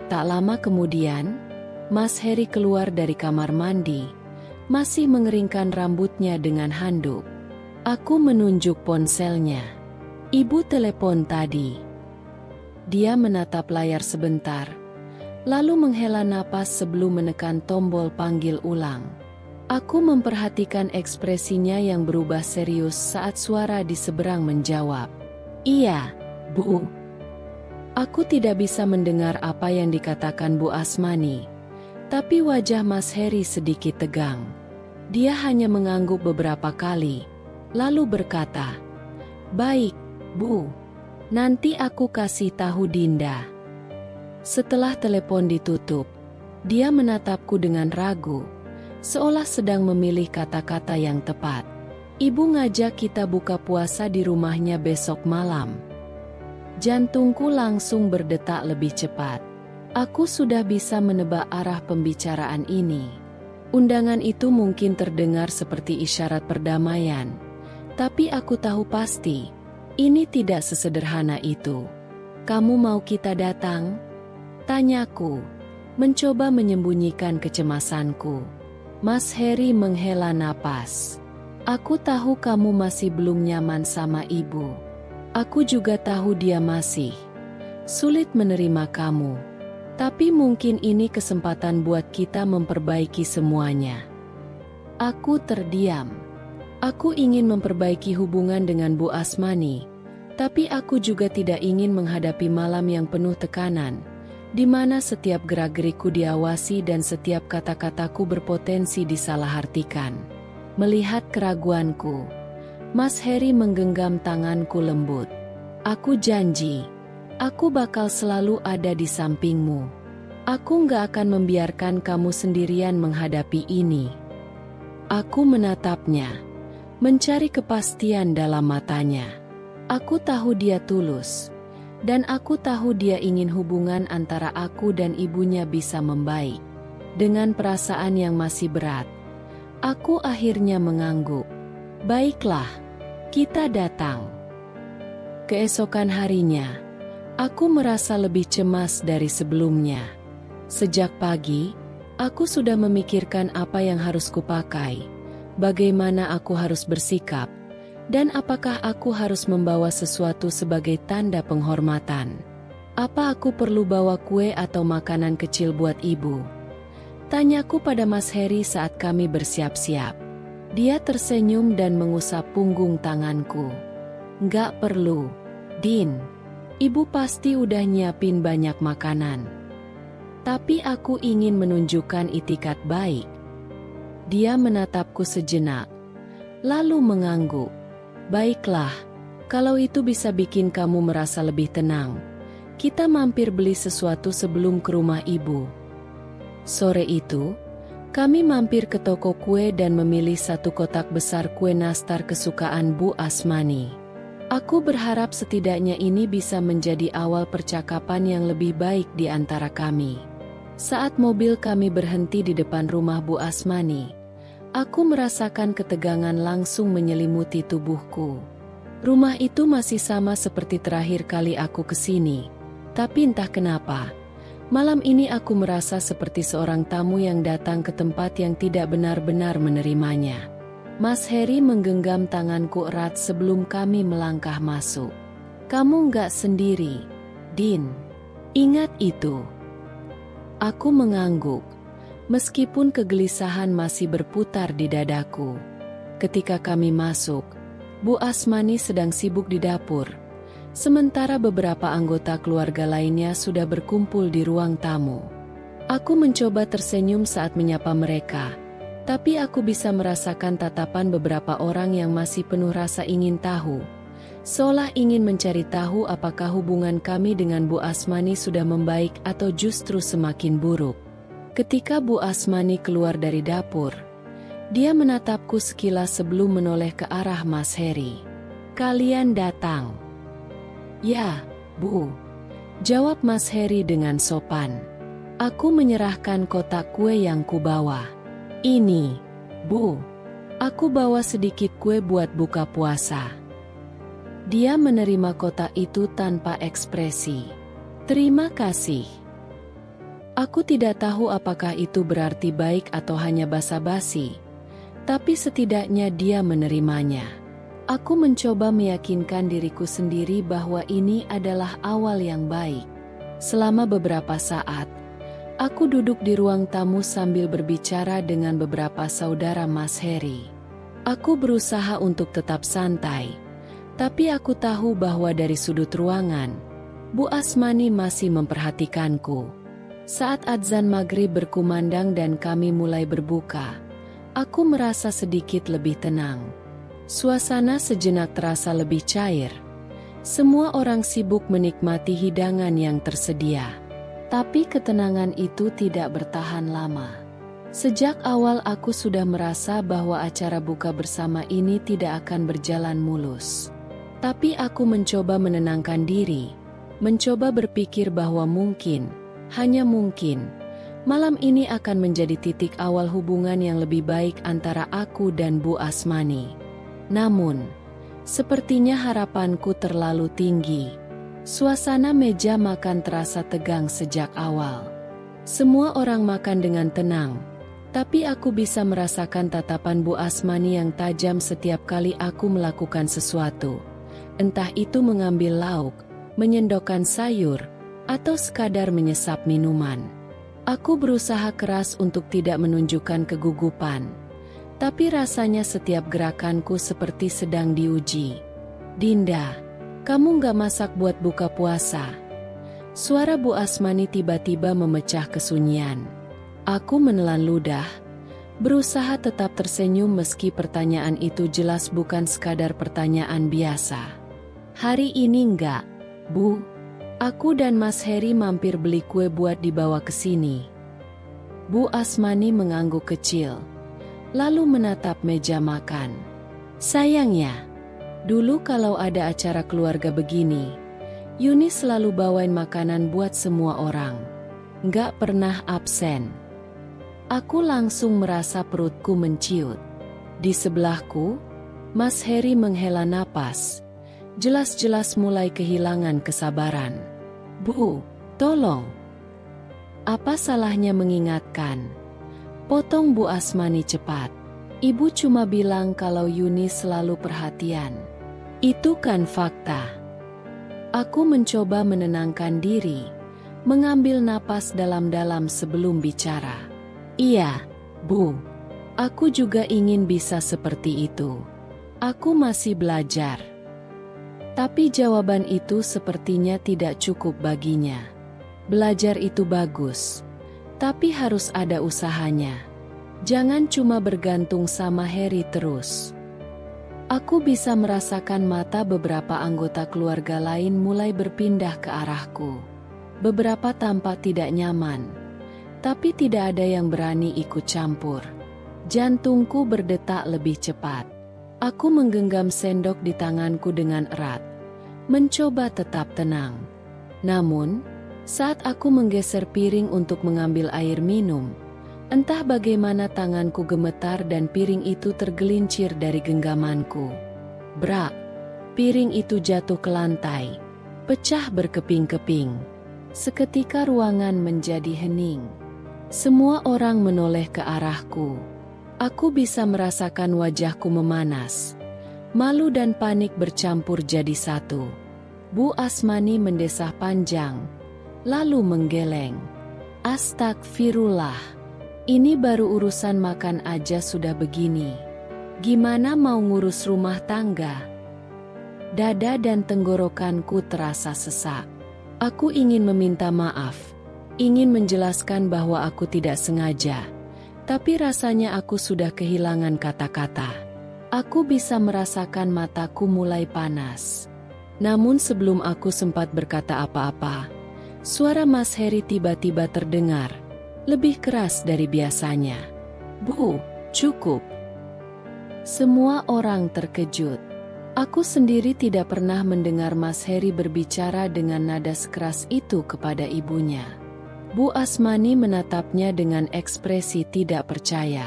A: Tak lama kemudian, Mas Harry keluar dari kamar mandi, masih mengeringkan rambutnya dengan handuk. Aku menunjuk ponselnya. Ibu telepon tadi. Dia menatap layar sebentar, lalu menghela napas sebelum menekan tombol panggil ulang. Aku memperhatikan ekspresinya yang berubah serius saat suara di seberang menjawab. Iya, Bu. Aku tidak bisa mendengar apa yang dikatakan Bu Asmani, tapi wajah Mas Harry sedikit tegang. Dia hanya mengangguk beberapa kali, lalu berkata, "Baik, Bu. Nanti aku kasih tahu Dinda." Setelah telepon ditutup, dia menatapku dengan ragu, seolah sedang memilih kata-kata yang tepat. Ibu ngajak kita buka puasa di rumahnya besok malam. Jantungku langsung berdetak lebih cepat. Aku sudah bisa menebak arah pembicaraan ini. Undangan itu mungkin terdengar seperti isyarat perdamaian, tapi aku tahu pasti, ini tidak sesederhana itu. Kamu mau kita datang? Tanyaku, mencoba menyembunyikan kecemasanku. Mas Harry menghela napas. Aku tahu kamu masih belum nyaman sama ibu. Aku juga tahu dia masih sulit menerima kamu. Tapi mungkin ini kesempatan buat kita memperbaiki semuanya. Aku terdiam. Aku ingin memperbaiki hubungan dengan Bu Asmani, tapi aku juga tidak ingin menghadapi malam yang penuh tekanan, di mana setiap gerak-gerikku diawasi dan setiap kata-kataku berpotensi disalahartikan. Melihat keraguanku, Mas Heri menggenggam tanganku lembut. Aku janji, aku bakal selalu ada di sampingmu. Aku nggak akan membiarkan kamu sendirian menghadapi ini. Aku menatapnya, mencari kepastian dalam matanya. Aku tahu dia tulus, dan aku tahu dia ingin hubungan antara aku dan ibunya bisa membaik. Dengan perasaan yang masih berat, aku akhirnya mengangguk. Baiklah, kita datang. Keesokan harinya, aku merasa lebih cemas dari sebelumnya. Sejak pagi, aku sudah memikirkan apa yang harus kupakai, bagaimana aku harus bersikap, dan apakah aku harus membawa sesuatu sebagai tanda penghormatan. Apa aku perlu bawa kue atau makanan kecil buat ibu? Tanyaku pada Mas Heri saat kami bersiap-siap. Dia tersenyum dan mengusap punggung tanganku. Nggak perlu, Din. Ibu pasti udah nyiapin banyak makanan. Tapi aku ingin menunjukkan itikat baik. Dia menatapku sejenak, lalu mengangguk. Baiklah, kalau itu bisa bikin kamu merasa lebih tenang, kita mampir beli sesuatu sebelum ke rumah ibu. Sore itu, kami mampir ke toko kue dan memilih satu kotak besar kue nastar kesukaan Bu Asmani. Aku berharap setidaknya ini bisa menjadi awal percakapan yang lebih baik di antara kami. Saat mobil kami berhenti di depan rumah Bu Asmani, aku merasakan ketegangan langsung menyelimuti tubuhku. Rumah itu masih sama seperti terakhir kali aku kesini, tapi entah kenapa, malam ini aku merasa seperti seorang tamu yang datang ke tempat yang tidak benar-benar menerimanya. Mas Heri menggenggam tanganku erat sebelum kami melangkah masuk. Kamu nggak sendiri, Din. Ingat itu. Aku mengangguk, meskipun kegelisahan masih berputar di dadaku. Ketika kami masuk, Bu Asmani sedang sibuk di dapur. Sementara beberapa anggota keluarga lainnya sudah berkumpul di ruang tamu. Aku mencoba tersenyum saat menyapa mereka, tapi aku bisa merasakan tatapan beberapa orang yang masih penuh rasa ingin tahu, seolah ingin mencari tahu apakah hubungan kami dengan Bu Asmani sudah membaik atau justru semakin buruk. Ketika Bu Asmani keluar dari dapur, dia menatapku sekilas sebelum menoleh ke arah Mas Heri. Kalian datang. Ya, Bu. Jawab Mas Heri dengan sopan. Aku menyerahkan kotak kue yang kubawa. Ini, Bu. Aku bawa sedikit kue buat buka puasa. Dia menerima kotak itu tanpa ekspresi. Terima kasih. Aku tidak tahu apakah itu berarti baik atau hanya basa-basi, tapi setidaknya dia menerimanya. Aku mencoba meyakinkan diriku sendiri bahwa ini adalah awal yang baik. Selama beberapa saat, aku duduk di ruang tamu sambil berbicara dengan beberapa saudara Mas Heri. Aku berusaha untuk tetap santai, tapi aku tahu bahwa dari sudut ruangan, Bu Asmani masih memperhatikanku. Saat adzan maghrib berkumandang dan kami mulai berbuka, aku merasa sedikit lebih tenang. Suasana sejenak terasa lebih cair. Semua orang sibuk menikmati hidangan yang tersedia. Tapi ketenangan itu tidak bertahan lama. Sejak awal aku sudah merasa bahwa acara buka bersama ini tidak akan berjalan mulus. Tapi aku mencoba menenangkan diri, mencoba berpikir bahwa mungkin, hanya mungkin, malam ini akan menjadi titik awal hubungan yang lebih baik antara aku dan Bu Asmani. Namun, sepertinya harapanku terlalu tinggi. Suasana meja makan terasa tegang sejak awal. Semua orang makan dengan tenang, Tapi aku bisa merasakan tatapan Bu Asmani yang tajam setiap kali aku melakukan sesuatu. Entah itu mengambil lauk, menyendokkan sayur, atau sekadar menyesap minuman. Aku berusaha keras untuk tidak menunjukkan kegugupan. Tapi rasanya setiap gerakanku seperti sedang diuji. Dinda, kamu nggak masak buat buka puasa? Suara Bu Asmani tiba-tiba memecah kesunyian. Aku menelan ludah, berusaha tetap tersenyum meski pertanyaan itu jelas bukan sekadar pertanyaan biasa. Hari ini enggak, Bu. Aku dan Mas Heri mampir beli kue buat dibawa ke sini. Bu Asmani mengangguk kecil, lalu menatap meja makan. Sayangnya, dulu kalau ada acara keluarga begini, Yuni selalu bawain makanan buat semua orang. Nggak pernah absen. Aku langsung merasa perutku menciut. Di sebelahku, Mas Heri menghela napas. Jelas-jelas mulai kehilangan kesabaran. Bu, tolong. Apa salahnya mengingatkan? Potong Bu Asmani cepat. Ibu cuma bilang kalau Yuni selalu perhatian. Itu kan fakta. Aku mencoba menenangkan diri, mengambil napas dalam-dalam sebelum bicara. Iya, Bu. Aku juga ingin bisa seperti itu. Aku masih belajar. Tapi jawaban itu sepertinya tidak cukup baginya. Belajar itu bagus, tapi harus ada usahanya. Jangan cuma bergantung sama Heri terus. Aku bisa merasakan mata beberapa anggota keluarga lain mulai berpindah ke arahku. Beberapa tampak tidak nyaman. Tapi tidak ada yang berani ikut campur. Jantungku berdetak lebih cepat. Aku menggenggam sendok di tanganku dengan erat, mencoba tetap tenang. Namun, saat aku menggeser piring untuk mengambil air minum, entah bagaimana tanganku gemetar dan piring itu tergelincir dari genggamanku. Brak! Piring itu jatuh ke lantai, pecah berkeping-keping. Seketika ruangan menjadi hening. Semua orang menoleh ke arahku. Aku bisa merasakan wajahku memanas. Malu dan panik bercampur jadi satu. Bu Asmani mendesah panjang, lalu menggeleng. Astagfirullah. Ini baru urusan makan aja sudah begini. Gimana mau ngurus rumah tangga? Dada dan tenggorokanku terasa sesak. Aku ingin meminta maaf. Ingin menjelaskan bahwa aku tidak sengaja, tapi rasanya aku sudah kehilangan kata-kata. Aku bisa merasakan mataku mulai panas. Namun sebelum aku sempat berkata apa-apa, suara Mas Heri tiba-tiba terdengar, lebih keras dari biasanya. Bu, cukup. Semua orang terkejut. Aku sendiri tidak pernah mendengar Mas Heri berbicara dengan nada sekeras itu kepada ibunya. Bu Asmani menatapnya dengan ekspresi tidak percaya.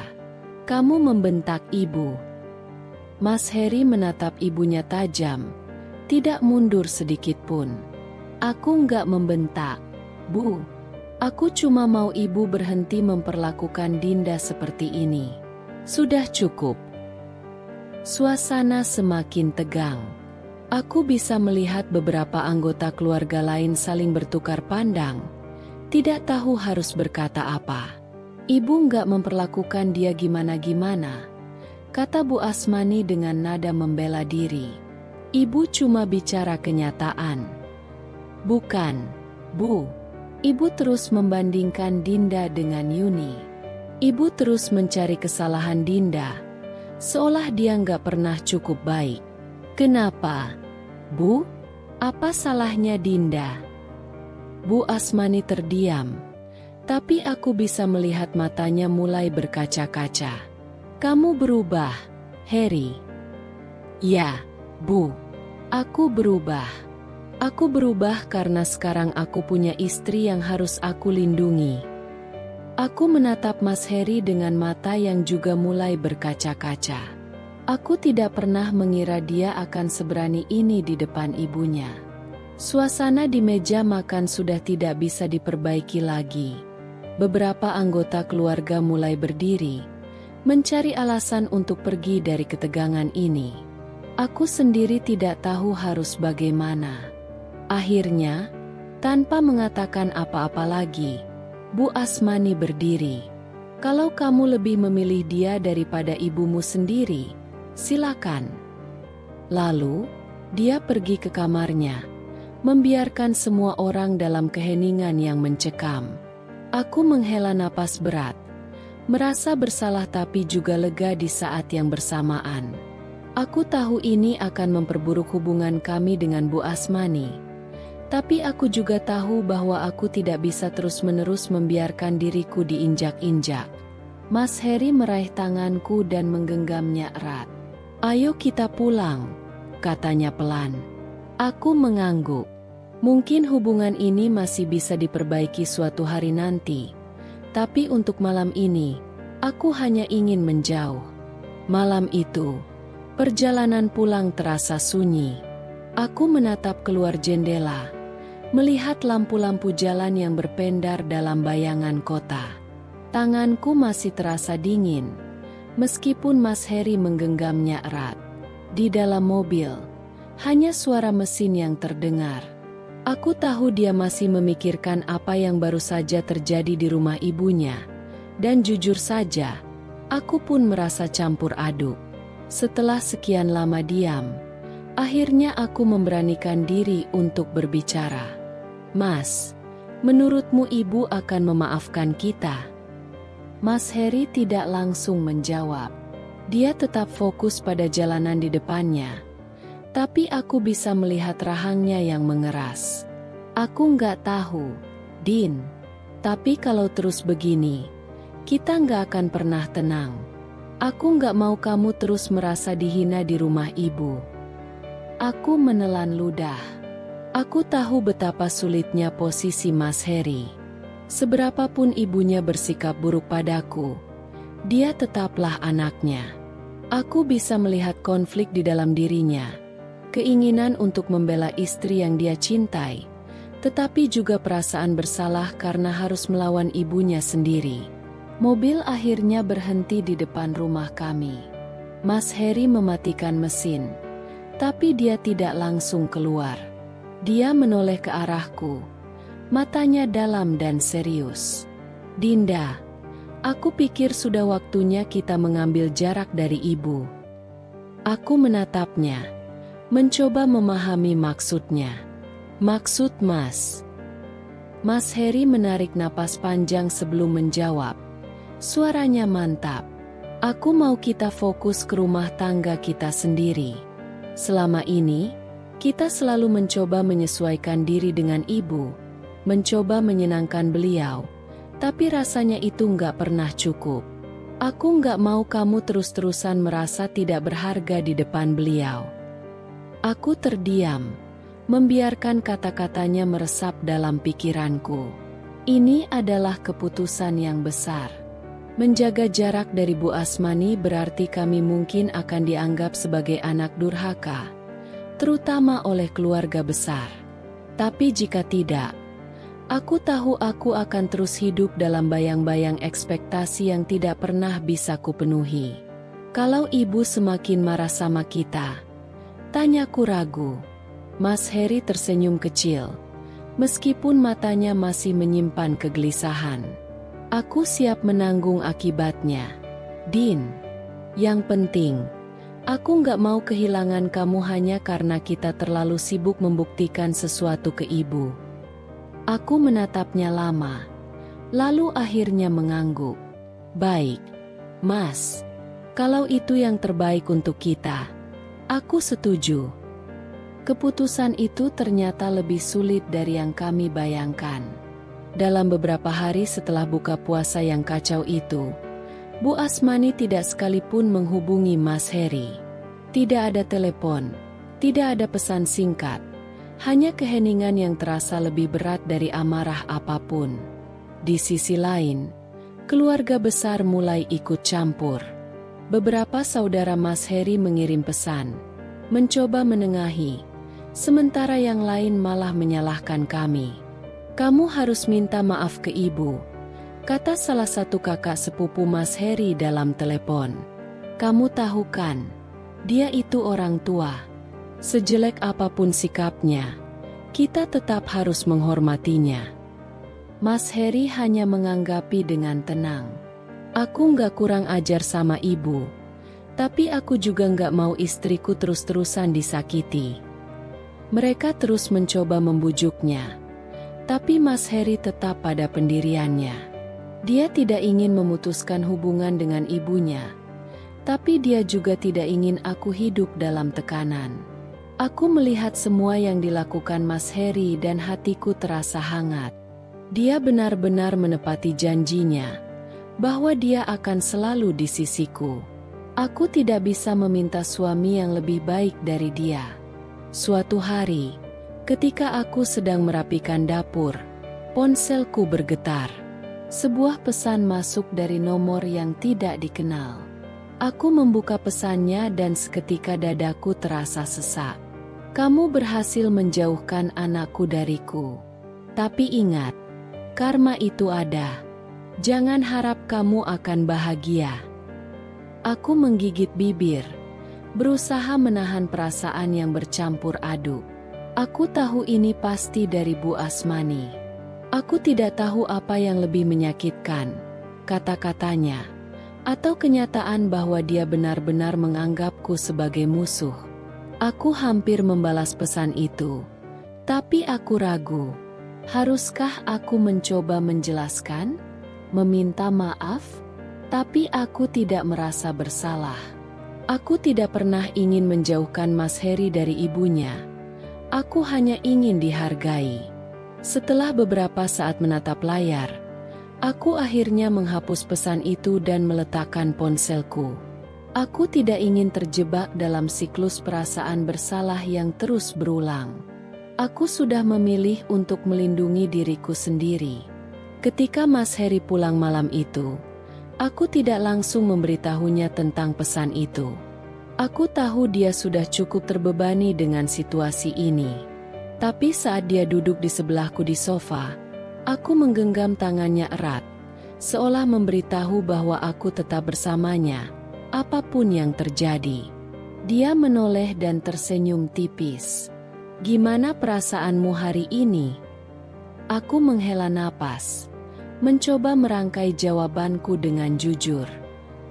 A: Kamu membentak ibu. Mas Heri menatap ibunya tajam, tidak mundur sedikit pun. Aku nggak membentak, Bu. Aku cuma mau ibu berhenti memperlakukan Dinda seperti ini. Sudah cukup. Suasana semakin tegang. Aku bisa melihat beberapa anggota keluarga lain saling bertukar pandang. Tidak tahu harus berkata apa. Ibu nggak memperlakukan dia gimana-gimana, kata Bu Asmani dengan nada membela diri. Ibu cuma bicara kenyataan. Bukan, Bu. Ibu terus membandingkan Dinda dengan Yuni. Ibu terus mencari kesalahan Dinda, seolah dia nggak pernah cukup baik. Kenapa, Bu? Apa salahnya Dinda? Bu Asmani terdiam, tapi aku bisa melihat matanya mulai berkaca-kaca. Kamu berubah, Heri. Ya, Bu. Aku berubah. Aku berubah karena sekarang aku punya istri yang harus aku lindungi. Aku menatap Mas Heri dengan mata yang juga mulai berkaca-kaca. Aku tidak pernah mengira dia akan seberani ini di depan ibunya. Suasana di meja makan sudah tidak bisa diperbaiki lagi. Beberapa anggota keluarga mulai berdiri, mencari alasan untuk pergi dari ketegangan ini. Aku sendiri tidak tahu harus bagaimana. Akhirnya, tanpa mengatakan apa-apa lagi, Bu Asmani berdiri. Kalau kamu lebih memilih dia daripada ibumu sendiri, silakan. Lalu, dia pergi ke kamarnya, membiarkan semua orang dalam keheningan yang mencekam. Aku menghela napas berat, merasa bersalah tapi juga lega di saat yang bersamaan. Aku tahu ini akan memperburuk hubungan kami dengan Bu Asmani. Tapi aku juga tahu bahwa aku tidak bisa terus-menerus membiarkan diriku diinjak-injak. Mas Heri meraih tanganku dan menggenggamnya erat. "Ayo kita pulang," katanya pelan. Aku mengangguk. Mungkin hubungan ini masih bisa diperbaiki suatu hari nanti. Tapi untuk malam ini, aku hanya ingin menjauh. Malam itu, perjalanan pulang terasa sunyi. Aku menatap keluar jendela, melihat lampu-lampu jalan yang berpendar dalam bayangan kota. Tanganku masih terasa dingin, meskipun Mas Heri menggenggamnya erat. Di dalam mobil, hanya suara mesin yang terdengar. Aku tahu dia masih memikirkan apa yang baru saja terjadi di rumah ibunya. Dan jujur saja, aku pun merasa campur aduk. Setelah sekian lama diam, akhirnya aku memberanikan diri untuk berbicara. "Mas, menurutmu ibu akan memaafkan kita?" Mas Heri tidak langsung menjawab. Dia tetap fokus pada jalanan di depannya. Tapi aku bisa melihat rahangnya yang mengeras. "Aku nggak tahu, Din. Tapi kalau terus begini, kita nggak akan pernah tenang. Aku nggak mau kamu terus merasa dihina di rumah ibu." Aku menelan ludah. Aku tahu betapa sulitnya posisi Mas Heri. Seberapapun ibunya bersikap buruk padaku, dia tetaplah anaknya. Aku bisa melihat konflik di dalam dirinya. Keinginan untuk membela istri yang dia cintai, tetapi juga perasaan bersalah karena harus melawan ibunya sendiri. Mobil akhirnya berhenti di depan rumah kami. Mas Heri mematikan mesin, tapi dia tidak langsung keluar. Dia menoleh ke arahku, matanya dalam dan serius. "Dinda, aku pikir sudah waktunya kita mengambil jarak dari ibu." Aku menatapnya, mencoba memahami maksudnya. "Maksud Mas?" Mas Heri menarik napas panjang sebelum menjawab. Suaranya mantap. "Aku mau kita fokus ke rumah tangga kita sendiri. Selama ini, kita selalu mencoba menyesuaikan diri dengan ibu, mencoba menyenangkan beliau, tapi rasanya itu nggak pernah cukup. Aku nggak mau kamu terus-terusan merasa tidak berharga di depan beliau." Aku terdiam, membiarkan kata-katanya meresap dalam pikiranku. Ini adalah keputusan yang besar. Menjaga jarak dari Bu Asmani berarti kami mungkin akan dianggap sebagai anak durhaka, terutama oleh keluarga besar. Tapi jika tidak, aku tahu aku akan terus hidup dalam bayang-bayang ekspektasi yang tidak pernah bisa kupenuhi. "Kalau ibu semakin marah sama kita?" tanyaku ragu. Mas Heri tersenyum kecil, meskipun matanya masih menyimpan kegelisahan. "Aku siap menanggung akibatnya, Din. Yang penting, aku nggak mau kehilangan kamu hanya karena kita terlalu sibuk membuktikan sesuatu ke ibu." Aku menatapnya lama, lalu akhirnya mengangguk. "Baik, Mas. Kalau itu yang terbaik untuk kita, aku setuju." Keputusan itu ternyata lebih sulit dari yang kami bayangkan. Dalam beberapa hari setelah buka puasa yang kacau itu, Bu Asmani tidak sekalipun menghubungi Mas Heri. Tidak ada telepon, tidak ada pesan singkat, hanya keheningan yang terasa lebih berat dari amarah apapun. Di sisi lain, keluarga besar mulai ikut campur. Beberapa saudara Mas Heri mengirim pesan, mencoba menengahi, sementara yang lain malah menyalahkan kami. "Kamu harus minta maaf ke ibu. kata salah satu kakak sepupu Mas Heri dalam telepon. Kamu tahu kan, dia itu orang tua. Sejelek apapun sikapnya, kita tetap harus menghormatinya. Mas Heri hanya menganggapi dengan tenang. Aku nggak kurang ajar sama ibu, tapi aku juga nggak mau istriku terus-terusan disakiti. Mereka terus mencoba membujuknya, tapi Mas Heri tetap pada pendiriannya. Dia tidak ingin memutuskan hubungan dengan ibunya, tapi dia juga tidak ingin aku hidup dalam tekanan. Aku melihat semua yang dilakukan Mas Heri dan hatiku terasa hangat. Dia benar-benar menepati janjinya, bahwa dia akan selalu di sisiku. Aku tidak bisa meminta suami yang lebih baik dari dia. Suatu hari, ketika aku sedang merapikan dapur, ponselku bergetar. Sebuah pesan masuk dari nomor yang tidak dikenal. Aku membuka pesannya dan seketika dadaku terasa sesak. Kamu berhasil menjauhkan anakku dariku. Tapi ingat, karma itu ada. Jangan harap kamu akan bahagia. Aku menggigit bibir, berusaha menahan perasaan yang bercampur aduk. Aku tahu ini pasti dari Bu Asmani. Aku tidak tahu apa yang lebih menyakitkan, kata-katanya, atau kenyataan bahwa dia benar-benar menganggapku sebagai musuh. Aku hampir membalas pesan itu, tapi aku ragu. Haruskah aku mencoba menjelaskan? Meminta maaf? Tapi aku tidak merasa bersalah. Aku tidak pernah ingin menjauhkan Mas Heri dari ibunya. Aku hanya ingin dihargai. Setelah beberapa saat menatap layar, aku akhirnya menghapus pesan itu dan meletakkan ponselku. Aku tidak ingin terjebak dalam siklus perasaan bersalah yang terus berulang. Aku sudah memilih untuk melindungi diriku sendiri. Ketika Mas Heri pulang malam itu, aku tidak langsung memberitahunya tentang pesan itu. Aku tahu dia sudah cukup terbebani dengan situasi ini. Tapi saat dia duduk di sebelahku di sofa, aku menggenggam tangannya erat, seolah memberitahu bahwa aku tetap bersamanya, apapun yang terjadi. Dia menoleh dan tersenyum tipis. Gimana perasaanmu hari ini? Aku menghela napas, mencoba merangkai jawabanku dengan jujur.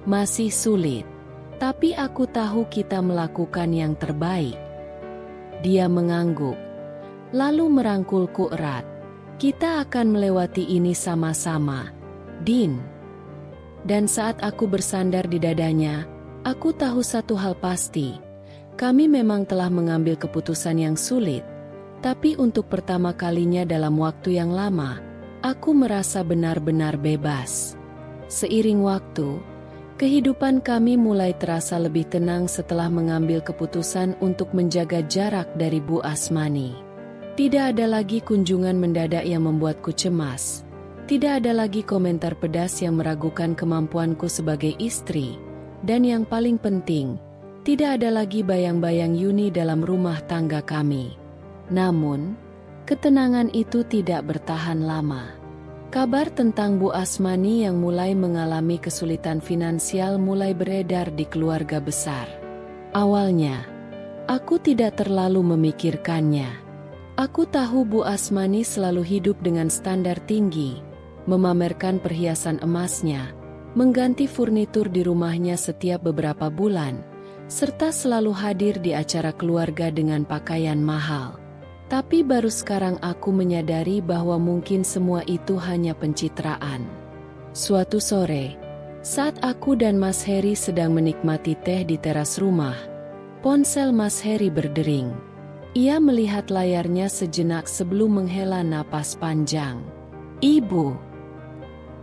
A: Masih sulit, tapi aku tahu kita melakukan yang terbaik. Dia mengangguk, lalu merangkulku erat. Kita akan melewati ini sama-sama, Din. Dan saat aku bersandar di dadanya, aku tahu satu hal pasti. Kami memang telah mengambil keputusan yang sulit, tapi untuk pertama kalinya dalam waktu yang lama, aku merasa benar-benar bebas. Seiring waktu, kehidupan kami mulai terasa lebih tenang setelah mengambil keputusan untuk menjaga jarak dari Bu Asmani. Tidak ada lagi kunjungan mendadak yang membuatku cemas. Tidak ada lagi komentar pedas yang meragukan kemampuanku sebagai istri. Dan yang paling penting, tidak ada lagi bayang-bayang Yuni dalam rumah tangga kami. Namun, ketenangan itu tidak bertahan lama. Kabar tentang Bu Asmani yang mulai mengalami kesulitan finansial mulai beredar di keluarga besar. Awalnya, aku tidak terlalu memikirkannya. Aku tahu Bu Asmani selalu hidup dengan standar tinggi, memamerkan perhiasan emasnya, mengganti furnitur di rumahnya setiap beberapa bulan, serta selalu hadir di acara keluarga dengan pakaian mahal. Tapi baru sekarang aku menyadari bahwa mungkin semua itu hanya pencitraan. Suatu sore, saat aku dan Mas Heri sedang menikmati teh di teras rumah, ponsel Mas Heri berdering. Ia melihat layarnya sejenak sebelum menghela napas panjang. Ibu.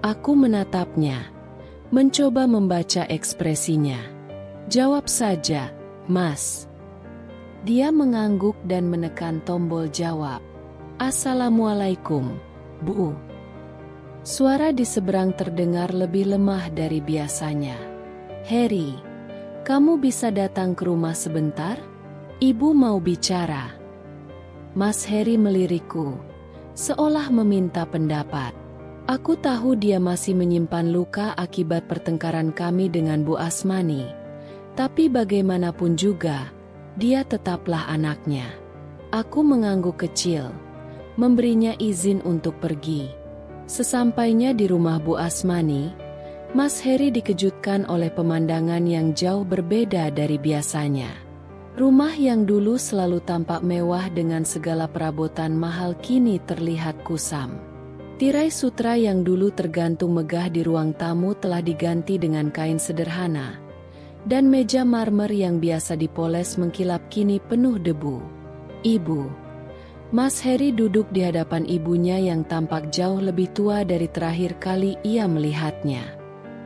A: Aku menatapnya, mencoba membaca ekspresinya. Jawab saja, Mas. Dia mengangguk dan menekan tombol jawab. Assalamualaikum, Bu. Suara di seberang terdengar lebih lemah dari biasanya. Heri, kamu bisa datang ke rumah sebentar? Ibu mau bicara. Mas Heri melirikku, seolah meminta pendapat. Aku tahu dia masih menyimpan luka akibat pertengkaran kami dengan Bu Asmani. Tapi bagaimanapun juga, dia tetaplah anaknya. Aku mengangguk kecil, memberinya izin untuk pergi. Sesampainya di rumah Bu Asmani, Mas Heri dikejutkan oleh pemandangan yang jauh berbeda dari biasanya. Rumah yang dulu selalu tampak mewah dengan segala perabotan mahal kini terlihat kusam. Tirai sutra yang dulu tergantung megah di ruang tamu telah diganti dengan kain sederhana. Dan meja marmer yang biasa dipoles mengkilap kini penuh debu. Ibu. Mas Heri duduk di hadapan ibunya yang tampak jauh lebih tua dari terakhir kali ia melihatnya.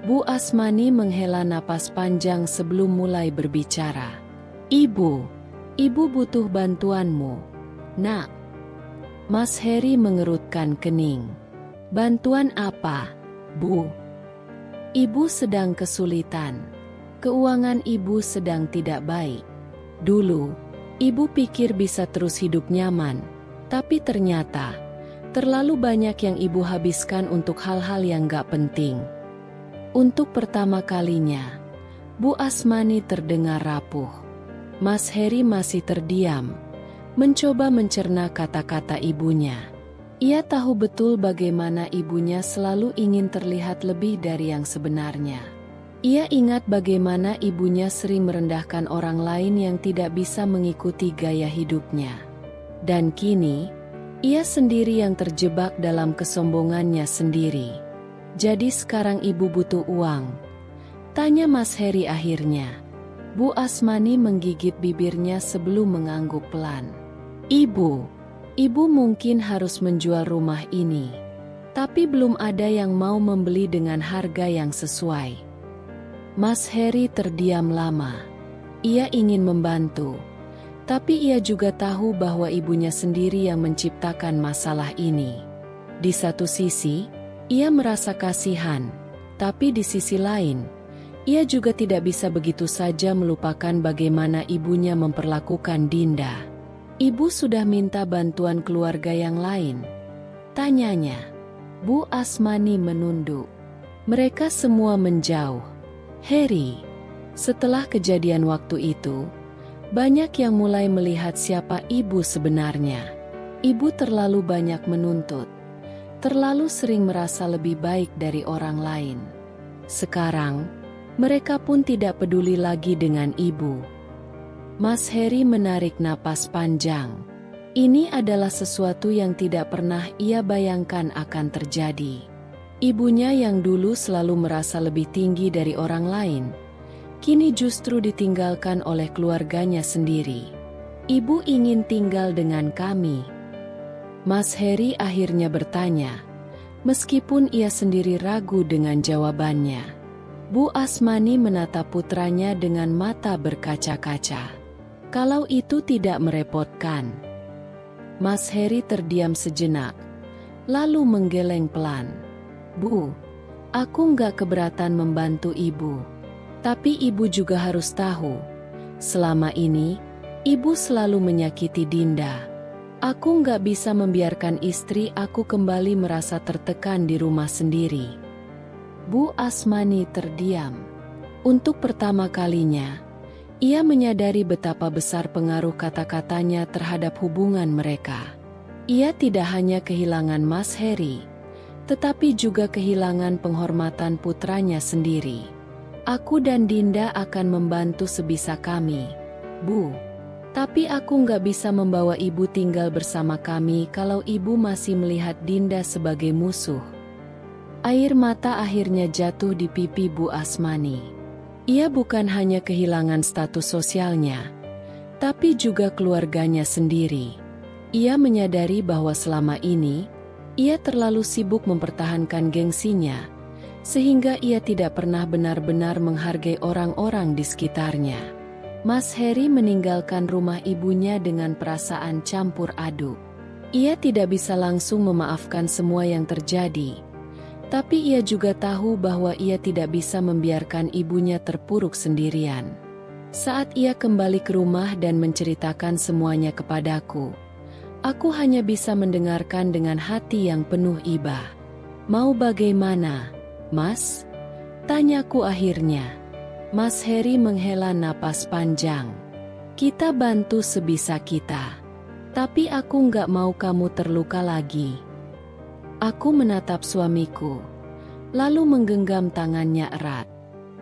A: Bu Asmani menghela napas panjang sebelum mulai berbicara. Ibu butuh bantuanmu, Nak. Mas Heri mengerutkan kening. Bantuan apa, Bu? Ibu sedang kesulitan. Keuangan ibu sedang tidak baik. Dulu, ibu pikir bisa terus hidup nyaman, tapi ternyata terlalu banyak yang ibu habiskan untuk hal-hal yang gak penting. Untuk pertama kalinya, Bu Asmani terdengar rapuh. Mas Heri masih terdiam, mencoba mencerna kata-kata ibunya. Ia tahu betul bagaimana ibunya selalu ingin terlihat lebih dari yang sebenarnya. Ia ingat bagaimana ibunya sering merendahkan orang lain yang tidak bisa mengikuti gaya hidupnya. Dan kini, ia sendiri yang terjebak dalam kesombongannya sendiri. Jadi sekarang ibu butuh uang? Tanya Mas Heri akhirnya. Bu Asmani menggigit bibirnya sebelum mengangguk pelan. Ibu mungkin harus menjual rumah ini. Tapi belum ada yang mau membeli dengan harga yang sesuai. Mas Heri terdiam lama. Ia ingin membantu, tapi ia juga tahu bahwa ibunya sendiri yang menciptakan masalah ini. Di satu sisi, ia merasa kasihan, tapi di sisi lain, ia juga tidak bisa begitu saja melupakan bagaimana ibunya memperlakukan Dinda. Ibu sudah minta bantuan keluarga yang lain? Tanyanya. Bu Asmani menunduk. Mereka semua menjauh. Heri, setelah kejadian waktu itu, banyak yang mulai melihat siapa ibu sebenarnya. Ibu terlalu banyak menuntut, terlalu sering merasa lebih baik dari orang lain. Sekarang, mereka pun tidak peduli lagi dengan ibu. Mas Heri menarik napas panjang. Ini adalah sesuatu yang tidak pernah ia bayangkan akan terjadi. Ibunya yang dulu selalu merasa lebih tinggi dari orang lain, kini justru ditinggalkan oleh keluarganya sendiri. Ibu ingin tinggal dengan kami. Mas Heri akhirnya bertanya, meskipun ia sendiri ragu dengan jawabannya. Bu Asmani menatap putranya dengan mata berkaca-kaca. Kalau itu tidak merepotkan. Mas Heri terdiam sejenak, lalu menggeleng pelan. Bu, aku nggak keberatan membantu ibu. Tapi ibu juga harus tahu, selama ini, ibu selalu menyakiti Dinda. Aku nggak bisa membiarkan istri aku kembali merasa tertekan di rumah sendiri. Bu Asmani terdiam. Untuk pertama kalinya, ia menyadari betapa besar pengaruh kata-katanya terhadap hubungan mereka. Ia tidak hanya kehilangan Mas Heri, tetapi juga kehilangan penghormatan putranya sendiri. Aku dan Dinda akan membantu sebisa kami, Bu. Tapi aku nggak bisa membawa ibu tinggal bersama kami kalau ibu masih melihat Dinda sebagai musuh. Air mata akhirnya jatuh di pipi Bu Asmani. Ia bukan hanya kehilangan status sosialnya, tapi juga keluarganya sendiri. Ia menyadari bahwa selama ini, ia terlalu sibuk mempertahankan gengsinya, sehingga ia tidak pernah benar-benar menghargai orang-orang di sekitarnya. Mas Heri meninggalkan rumah ibunya dengan perasaan campur aduk. Ia tidak bisa langsung memaafkan semua yang terjadi, tapi ia juga tahu bahwa ia tidak bisa membiarkan ibunya terpuruk sendirian. Saat ia kembali ke rumah dan menceritakan semuanya kepadaku, aku hanya bisa mendengarkan dengan hati yang penuh iba. Mau bagaimana, Mas? Tanyaku akhirnya. Mas Heri menghela napas panjang. Kita bantu sebisa kita. Tapi aku nggak mau kamu terluka lagi. Aku menatap suamiku, lalu menggenggam tangannya erat.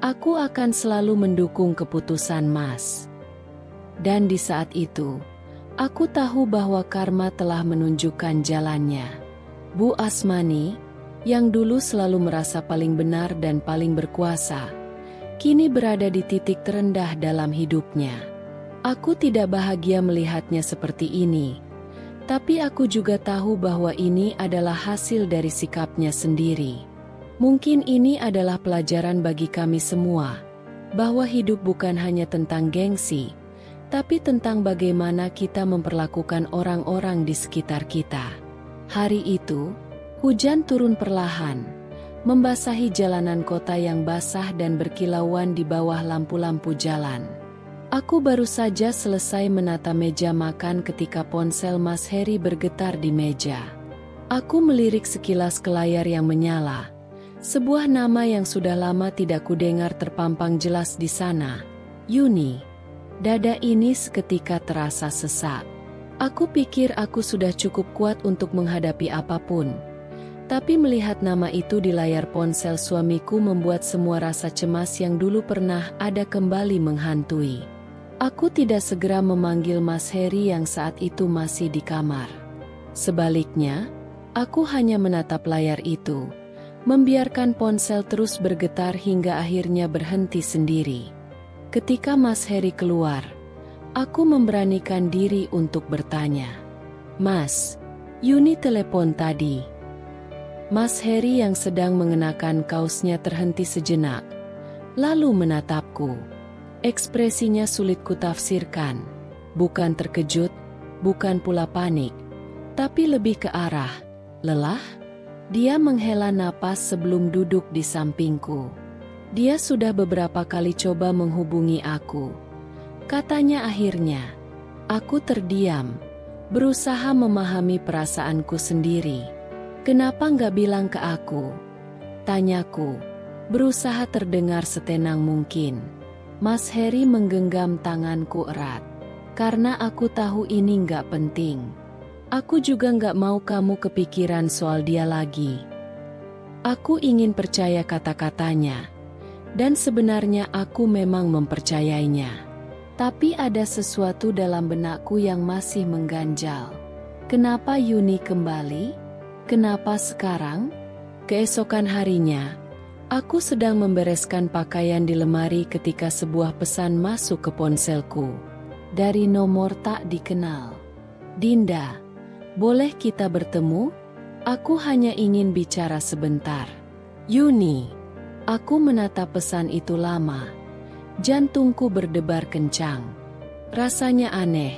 A: Aku akan selalu mendukung keputusan Mas. Dan di saat itu, aku tahu bahwa karma telah menunjukkan jalannya. Bu Asmani, yang dulu selalu merasa paling benar dan paling berkuasa, kini berada di titik terendah dalam hidupnya. Aku tidak bahagia melihatnya seperti ini, tapi aku juga tahu bahwa ini adalah hasil dari sikapnya sendiri. Mungkin ini adalah pelajaran bagi kami semua, bahwa hidup bukan hanya tentang gengsi, tapi tentang bagaimana kita memperlakukan orang-orang di sekitar kita. Hari itu, hujan turun perlahan, membasahi jalanan kota yang basah dan berkilauan di bawah lampu-lampu jalan. Aku baru saja selesai menata meja makan ketika ponsel Mas Heri bergetar di meja. Aku melirik sekilas ke layar yang menyala. Sebuah nama yang sudah lama tidak kudengar terpampang jelas di sana. Yuni. Dada ini seketika terasa sesak. Aku pikir aku sudah cukup kuat untuk menghadapi apapun. Tapi melihat nama itu di layar ponsel suamiku membuat semua rasa cemas yang dulu pernah ada kembali menghantui. Aku tidak segera memanggil Mas Heri yang saat itu masih di kamar. Sebaliknya, aku hanya menatap layar itu, membiarkan ponsel terus bergetar hingga akhirnya berhenti sendiri. Ketika Mas Heri keluar, aku memberanikan diri untuk bertanya. Mas, Yuni telepon tadi. Mas Heri yang sedang mengenakan kaosnya terhenti sejenak, lalu menatapku. Ekspresinya sulit kutafsirkan, bukan terkejut, bukan pula panik, tapi lebih ke arah lelah. Dia menghela napas sebelum duduk di sampingku. Dia sudah beberapa kali coba menghubungi aku. Katanya akhirnya. Aku terdiam, berusaha memahami perasaanku sendiri. Kenapa nggak bilang ke aku? Tanyaku, berusaha terdengar setenang mungkin. Mas Heri menggenggam tanganku erat. Karena aku tahu ini nggak penting. Aku juga nggak mau kamu kepikiran soal dia lagi. Aku ingin percaya kata-katanya. Dan sebenarnya aku memang mempercayainya. Tapi ada sesuatu dalam benakku yang masih mengganjal. Kenapa Yuni kembali? Kenapa sekarang? Keesokan harinya, aku sedang membereskan pakaian di lemari ketika sebuah pesan masuk ke ponselku. Dari nomor tak dikenal. Dinda, boleh kita bertemu? Aku hanya ingin bicara sebentar. Yuni. Aku menatap pesan itu lama. Jantungku berdebar kencang. Rasanya aneh.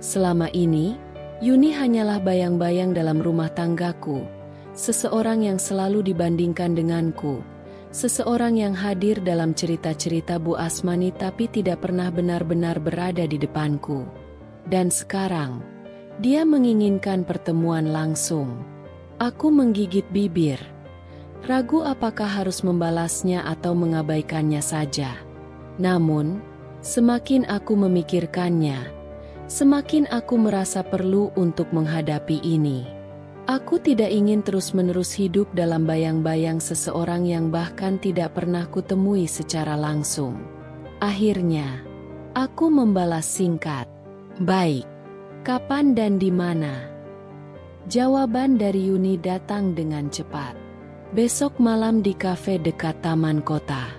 A: Selama ini, Yuni hanyalah bayang-bayang dalam rumah tanggaku. Seseorang yang selalu dibandingkan denganku. Seseorang yang hadir dalam cerita-cerita Bu Asmani tapi tidak pernah benar-benar berada di depanku. Dan sekarang, dia menginginkan pertemuan langsung. Aku menggigit bibir. Ragu apakah harus membalasnya atau mengabaikannya saja. Namun, semakin aku memikirkannya, semakin aku merasa perlu untuk menghadapi ini. Aku tidak ingin terus-menerus hidup dalam bayang-bayang seseorang yang bahkan tidak pernah kutemui secara langsung. Akhirnya, aku membalas singkat. Baik. Kapan dan di mana? Jawaban dari Yuni datang dengan cepat. Besok malam di kafe dekat taman kota.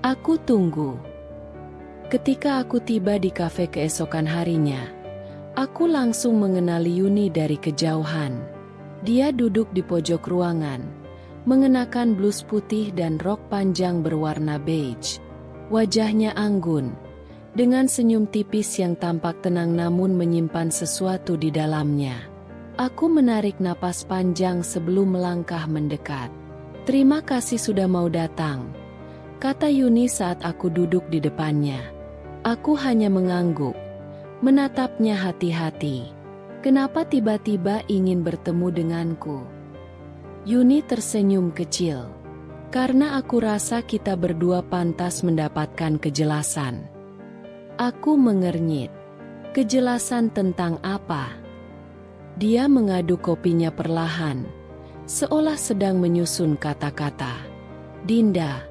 A: Aku tunggu. Ketika aku tiba di kafe keesokan harinya, aku langsung mengenali Yuni dari kejauhan. Dia duduk di pojok ruangan, mengenakan blus putih dan rok panjang berwarna beige. Wajahnya anggun, dengan senyum tipis yang tampak tenang namun menyimpan sesuatu di dalamnya. Aku menarik napas panjang sebelum melangkah mendekat. Terima kasih sudah mau datang, kata Yuni saat aku duduk di depannya. Aku hanya mengangguk, menatapnya hati-hati. Kenapa tiba-tiba ingin bertemu denganku? Yuni tersenyum kecil. Karena aku rasa kita berdua pantas mendapatkan kejelasan. Aku mengernyit. Kejelasan tentang apa? Dia mengaduk kopinya perlahan, seolah sedang menyusun kata-kata. Dinda,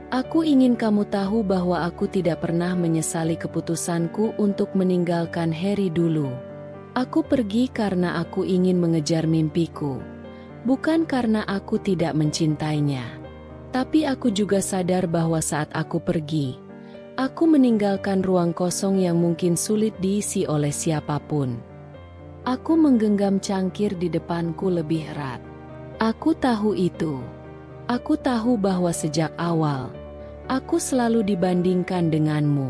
A: aku ingin kamu tahu bahwa aku tidak pernah menyesali keputusanku untuk meninggalkan Harry dulu. Aku pergi karena aku ingin mengejar mimpiku, bukan karena aku tidak mencintainya. Tapi aku juga sadar bahwa saat aku pergi, aku meninggalkan ruang kosong yang mungkin sulit diisi oleh siapapun. Aku menggenggam cangkir di depanku lebih erat. Aku tahu itu. Aku tahu bahwa sejak awal, aku selalu dibandingkan denganmu.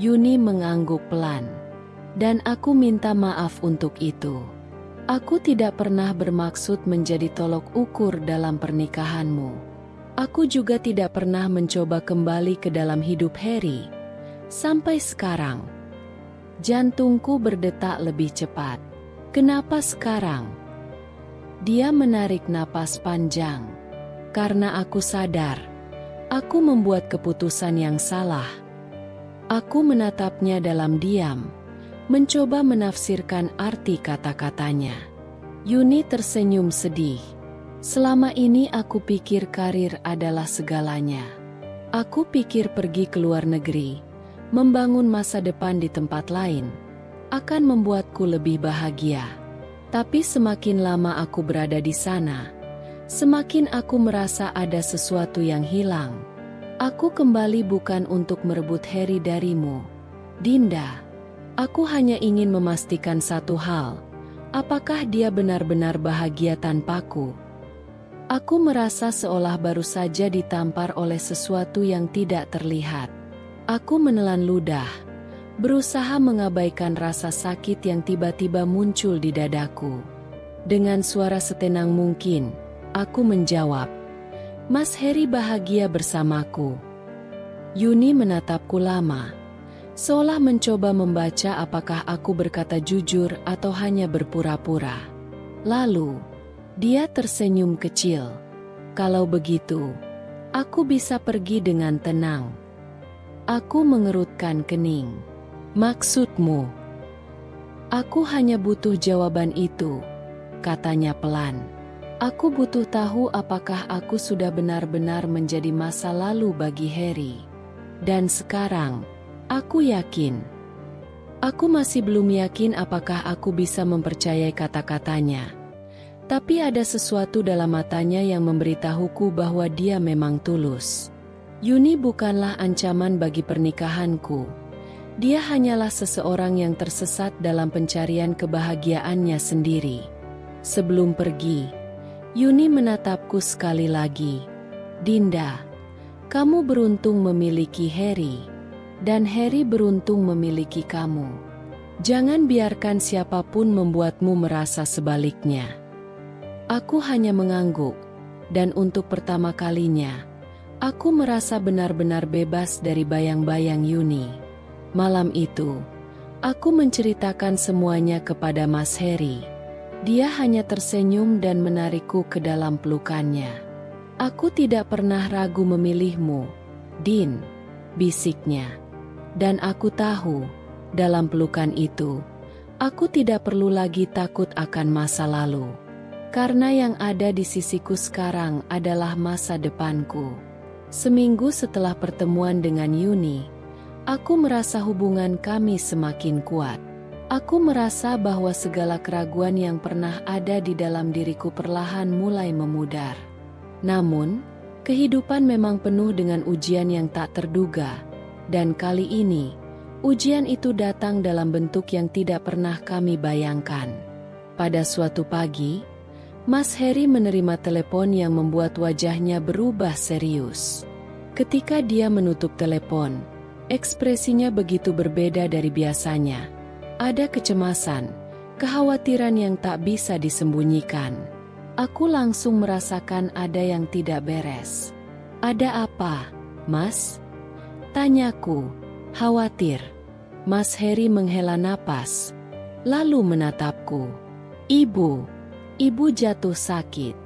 A: Yuni mengangguk pelan. Dan aku minta maaf untuk itu. Aku tidak pernah bermaksud menjadi tolok ukur dalam pernikahanmu. Aku juga tidak pernah mencoba kembali ke dalam hidup Harry. Sampai sekarang, jantungku berdetak lebih cepat. Kenapa sekarang? Dia menarik napas panjang. Karena aku sadar, aku membuat keputusan yang salah. Aku menatapnya dalam diam, mencoba menafsirkan arti kata-katanya. Yuni tersenyum sedih. Selama ini aku pikir karir adalah segalanya. Aku pikir pergi ke luar negeri, membangun masa depan di tempat lain, akan membuatku lebih bahagia. Tapi semakin lama aku berada di sana, semakin aku merasa ada sesuatu yang hilang. Aku kembali bukan untuk merebut Harry darimu, Dinda. Aku hanya ingin memastikan satu hal, apakah dia benar-benar bahagia tanpaku? Aku merasa seolah baru saja ditampar oleh sesuatu yang tidak terlihat. Aku menelan ludah, berusaha mengabaikan rasa sakit yang tiba-tiba muncul di dadaku. Dengan suara setenang mungkin, aku menjawab, "Mas Harry bahagia bersamaku." Yuni menatapku lama, seolah mencoba membaca apakah aku berkata jujur atau hanya berpura-pura. Lalu, dia tersenyum kecil. "Kalau begitu, aku bisa pergi dengan tenang." Aku mengerutkan kening. "Maksudmu?" "Aku hanya butuh jawaban itu," katanya pelan. "Aku butuh tahu apakah aku sudah benar-benar menjadi masa lalu bagi Harry. Dan sekarang, aku yakin. Aku masih belum yakin apakah aku bisa mempercayai kata-katanya. Tapi ada sesuatu dalam matanya yang memberitahuku bahwa dia memang tulus. Yuni bukanlah ancaman bagi pernikahanku. Dia hanyalah seseorang yang tersesat dalam pencarian kebahagiaannya sendiri." Sebelum pergi, Yuni menatapku sekali lagi. "Dinda, kamu beruntung memiliki Harry. Dan Harry beruntung memiliki kamu. Jangan biarkan siapapun membuatmu merasa sebaliknya." Aku hanya mengangguk, dan untuk pertama kalinya, aku merasa benar-benar bebas dari bayang-bayang Yuni. Malam itu, aku menceritakan semuanya kepada Mas Harry. Dia hanya tersenyum dan menarikku ke dalam pelukannya. "Aku tidak pernah ragu memilihmu, Din," bisiknya. Dan aku tahu, dalam pelukan itu, aku tidak perlu lagi takut akan masa lalu. Karena yang ada di sisiku sekarang adalah masa depanku. Seminggu setelah pertemuan dengan Yuni, aku merasa hubungan kami semakin kuat. Aku merasa bahwa segala keraguan yang pernah ada di dalam diriku perlahan mulai memudar. Namun, kehidupan memang penuh dengan ujian yang tak terduga. Dan kali ini, ujian itu datang dalam bentuk yang tidak pernah kami bayangkan. Pada suatu pagi, Mas Harry menerima telepon yang membuat wajahnya berubah serius. Ketika dia menutup telepon, ekspresinya begitu berbeda dari biasanya. Ada kecemasan, kekhawatiran yang tak bisa disembunyikan. Aku langsung merasakan ada yang tidak beres. "Ada apa, Mas?" tanyaku, khawatir. Mas Harry menghela napas, lalu menatapku. Ibu jatuh sakit."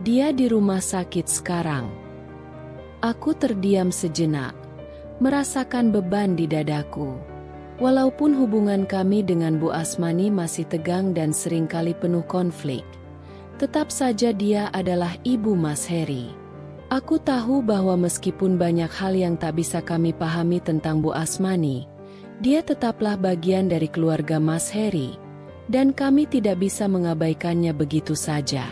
A: Dia di rumah sakit sekarang. Aku terdiam sejenak, merasakan beban di dadaku. Walaupun hubungan kami dengan Bu Asmani masih tegang dan seringkali penuh konflik, tetap saja dia adalah ibu Mas Heri. Aku tahu bahwa meskipun banyak hal yang tak bisa kami pahami tentang Bu Asmani, dia tetaplah bagian dari keluarga Mas Heri, dan kami tidak bisa mengabaikannya begitu saja.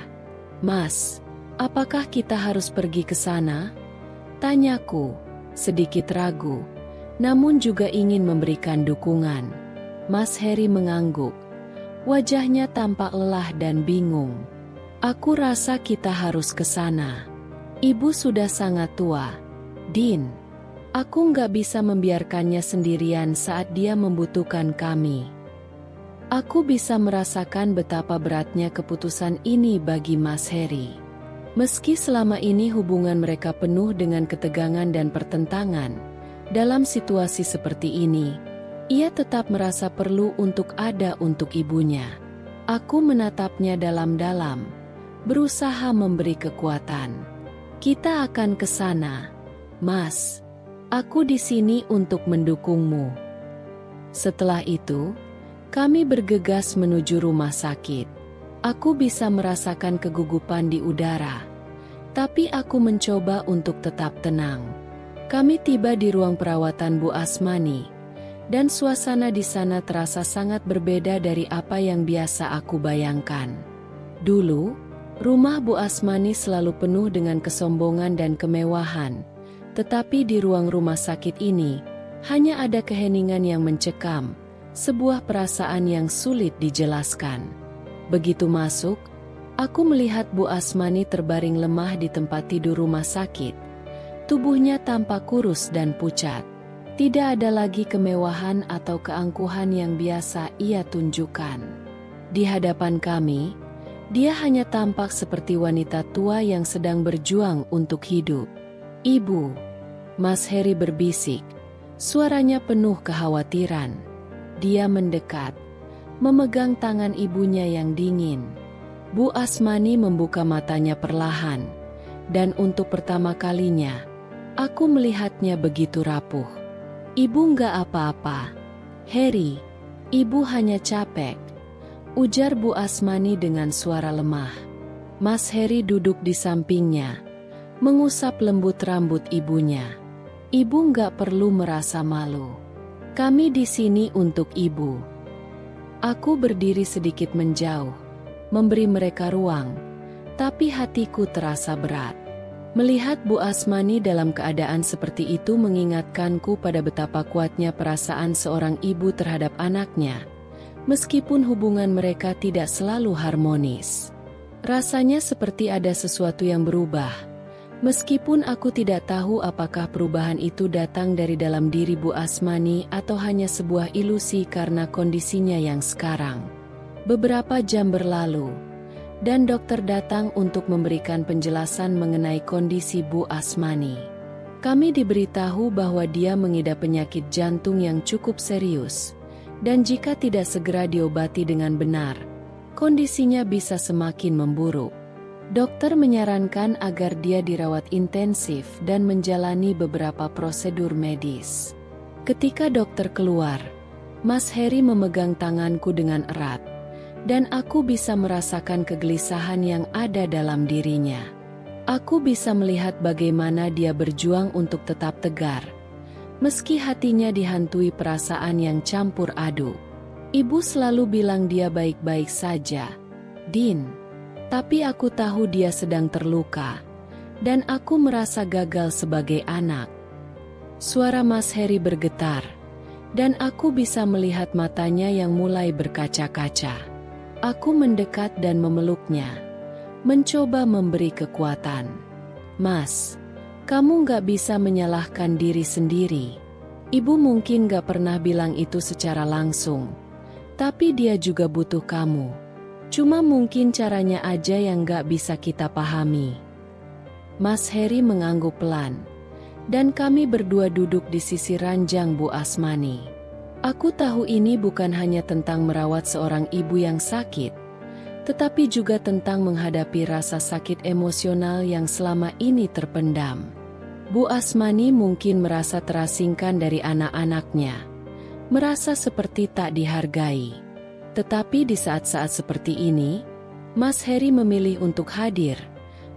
A: Mas, apakah kita harus pergi ke sana? Tanyaku, sedikit ragu, namun juga ingin memberikan dukungan. Mas Heri mengangguk. Wajahnya tampak lelah dan bingung. Aku rasa kita harus ke sana. Ibu sudah sangat tua. Din, aku nggak bisa membiarkannya sendirian saat dia membutuhkan kami. Aku bisa merasakan betapa beratnya keputusan ini bagi Mas Heri. Meski selama ini hubungan mereka penuh dengan ketegangan dan pertentangan, dalam situasi seperti ini, ia tetap merasa perlu untuk ada untuk ibunya. Aku menatapnya dalam-dalam, berusaha memberi kekuatan. Kita akan ke sana, Mas. Aku di sini untuk mendukungmu. Setelah itu, kami bergegas menuju rumah sakit. Aku bisa merasakan kegugupan di udara, tapi aku mencoba untuk tetap tenang. Kami tiba di ruang perawatan Bu Asmani, dan suasana di sana terasa sangat berbeda dari apa yang biasa aku bayangkan. Dulu, rumah Bu Asmani selalu penuh dengan kesombongan dan kemewahan, tetapi di ruang rumah sakit ini, hanya ada keheningan yang mencekam, sebuah perasaan yang sulit dijelaskan. Begitu masuk, aku melihat Bu Asmani terbaring lemah di tempat tidur rumah sakit. Tubuhnya tampak kurus dan pucat. Tidak ada lagi kemewahan atau keangkuhan yang biasa ia tunjukkan. Di hadapan kami, dia hanya tampak seperti wanita tua yang sedang berjuang untuk hidup. "Ibu," Mas Heri berbisik, suaranya penuh kekhawatiran. Dia mendekat, memegang tangan ibunya yang dingin. Bu Asmani membuka matanya perlahan, dan untuk pertama kalinya, aku melihatnya begitu rapuh. "Ibu nggak apa-apa, Heri, ibu hanya capek," ujar Bu Asmani dengan suara lemah. Mas Heri duduk di sampingnya, mengusap lembut rambut ibunya. "Ibu nggak perlu merasa malu. Kami di sini untuk ibu." Aku berdiri sedikit menjauh, memberi mereka ruang, tapi hatiku terasa berat. Melihat Bu Asmani dalam keadaan seperti itu mengingatkanku pada betapa kuatnya perasaan seorang ibu terhadap anaknya, meskipun hubungan mereka tidak selalu harmonis. Rasanya seperti ada sesuatu yang berubah. Meskipun aku tidak tahu apakah perubahan itu datang dari dalam diri Bu Asmani atau hanya sebuah ilusi karena kondisinya yang sekarang. Beberapa jam berlalu, dan dokter datang untuk memberikan penjelasan mengenai kondisi Bu Asmani. Kami diberitahu bahwa dia mengidap penyakit jantung yang cukup serius, dan jika tidak segera diobati dengan benar, kondisinya bisa semakin memburuk. Dokter menyarankan agar dia dirawat intensif dan menjalani beberapa prosedur medis. Ketika dokter keluar, Mas Heri memegang tanganku dengan erat, dan aku bisa merasakan kegelisahan yang ada dalam dirinya. Aku bisa melihat bagaimana dia berjuang untuk tetap tegar, meski hatinya dihantui perasaan yang campur aduk. "Ibu selalu bilang dia baik-baik saja, Din. Tapi aku tahu dia sedang terluka, dan aku merasa gagal sebagai anak." Suara Mas Heri bergetar, dan aku bisa melihat matanya yang mulai berkaca-kaca. Aku mendekat dan memeluknya, mencoba memberi kekuatan. "Mas, kamu nggak bisa menyalahkan diri sendiri. Ibu mungkin nggak pernah bilang itu secara langsung, tapi dia juga butuh kamu. Cuma mungkin caranya aja yang gak bisa kita pahami." Mas Heri mengangguk pelan, dan kami berdua duduk di sisi ranjang Bu Asmani. Aku tahu ini bukan hanya tentang merawat seorang ibu yang sakit, tetapi juga tentang menghadapi rasa sakit emosional yang selama ini terpendam. Bu Asmani mungkin merasa terasingkan dari anak-anaknya, merasa seperti tak dihargai. Tetapi di saat-saat seperti ini, Mas Heri memilih untuk hadir,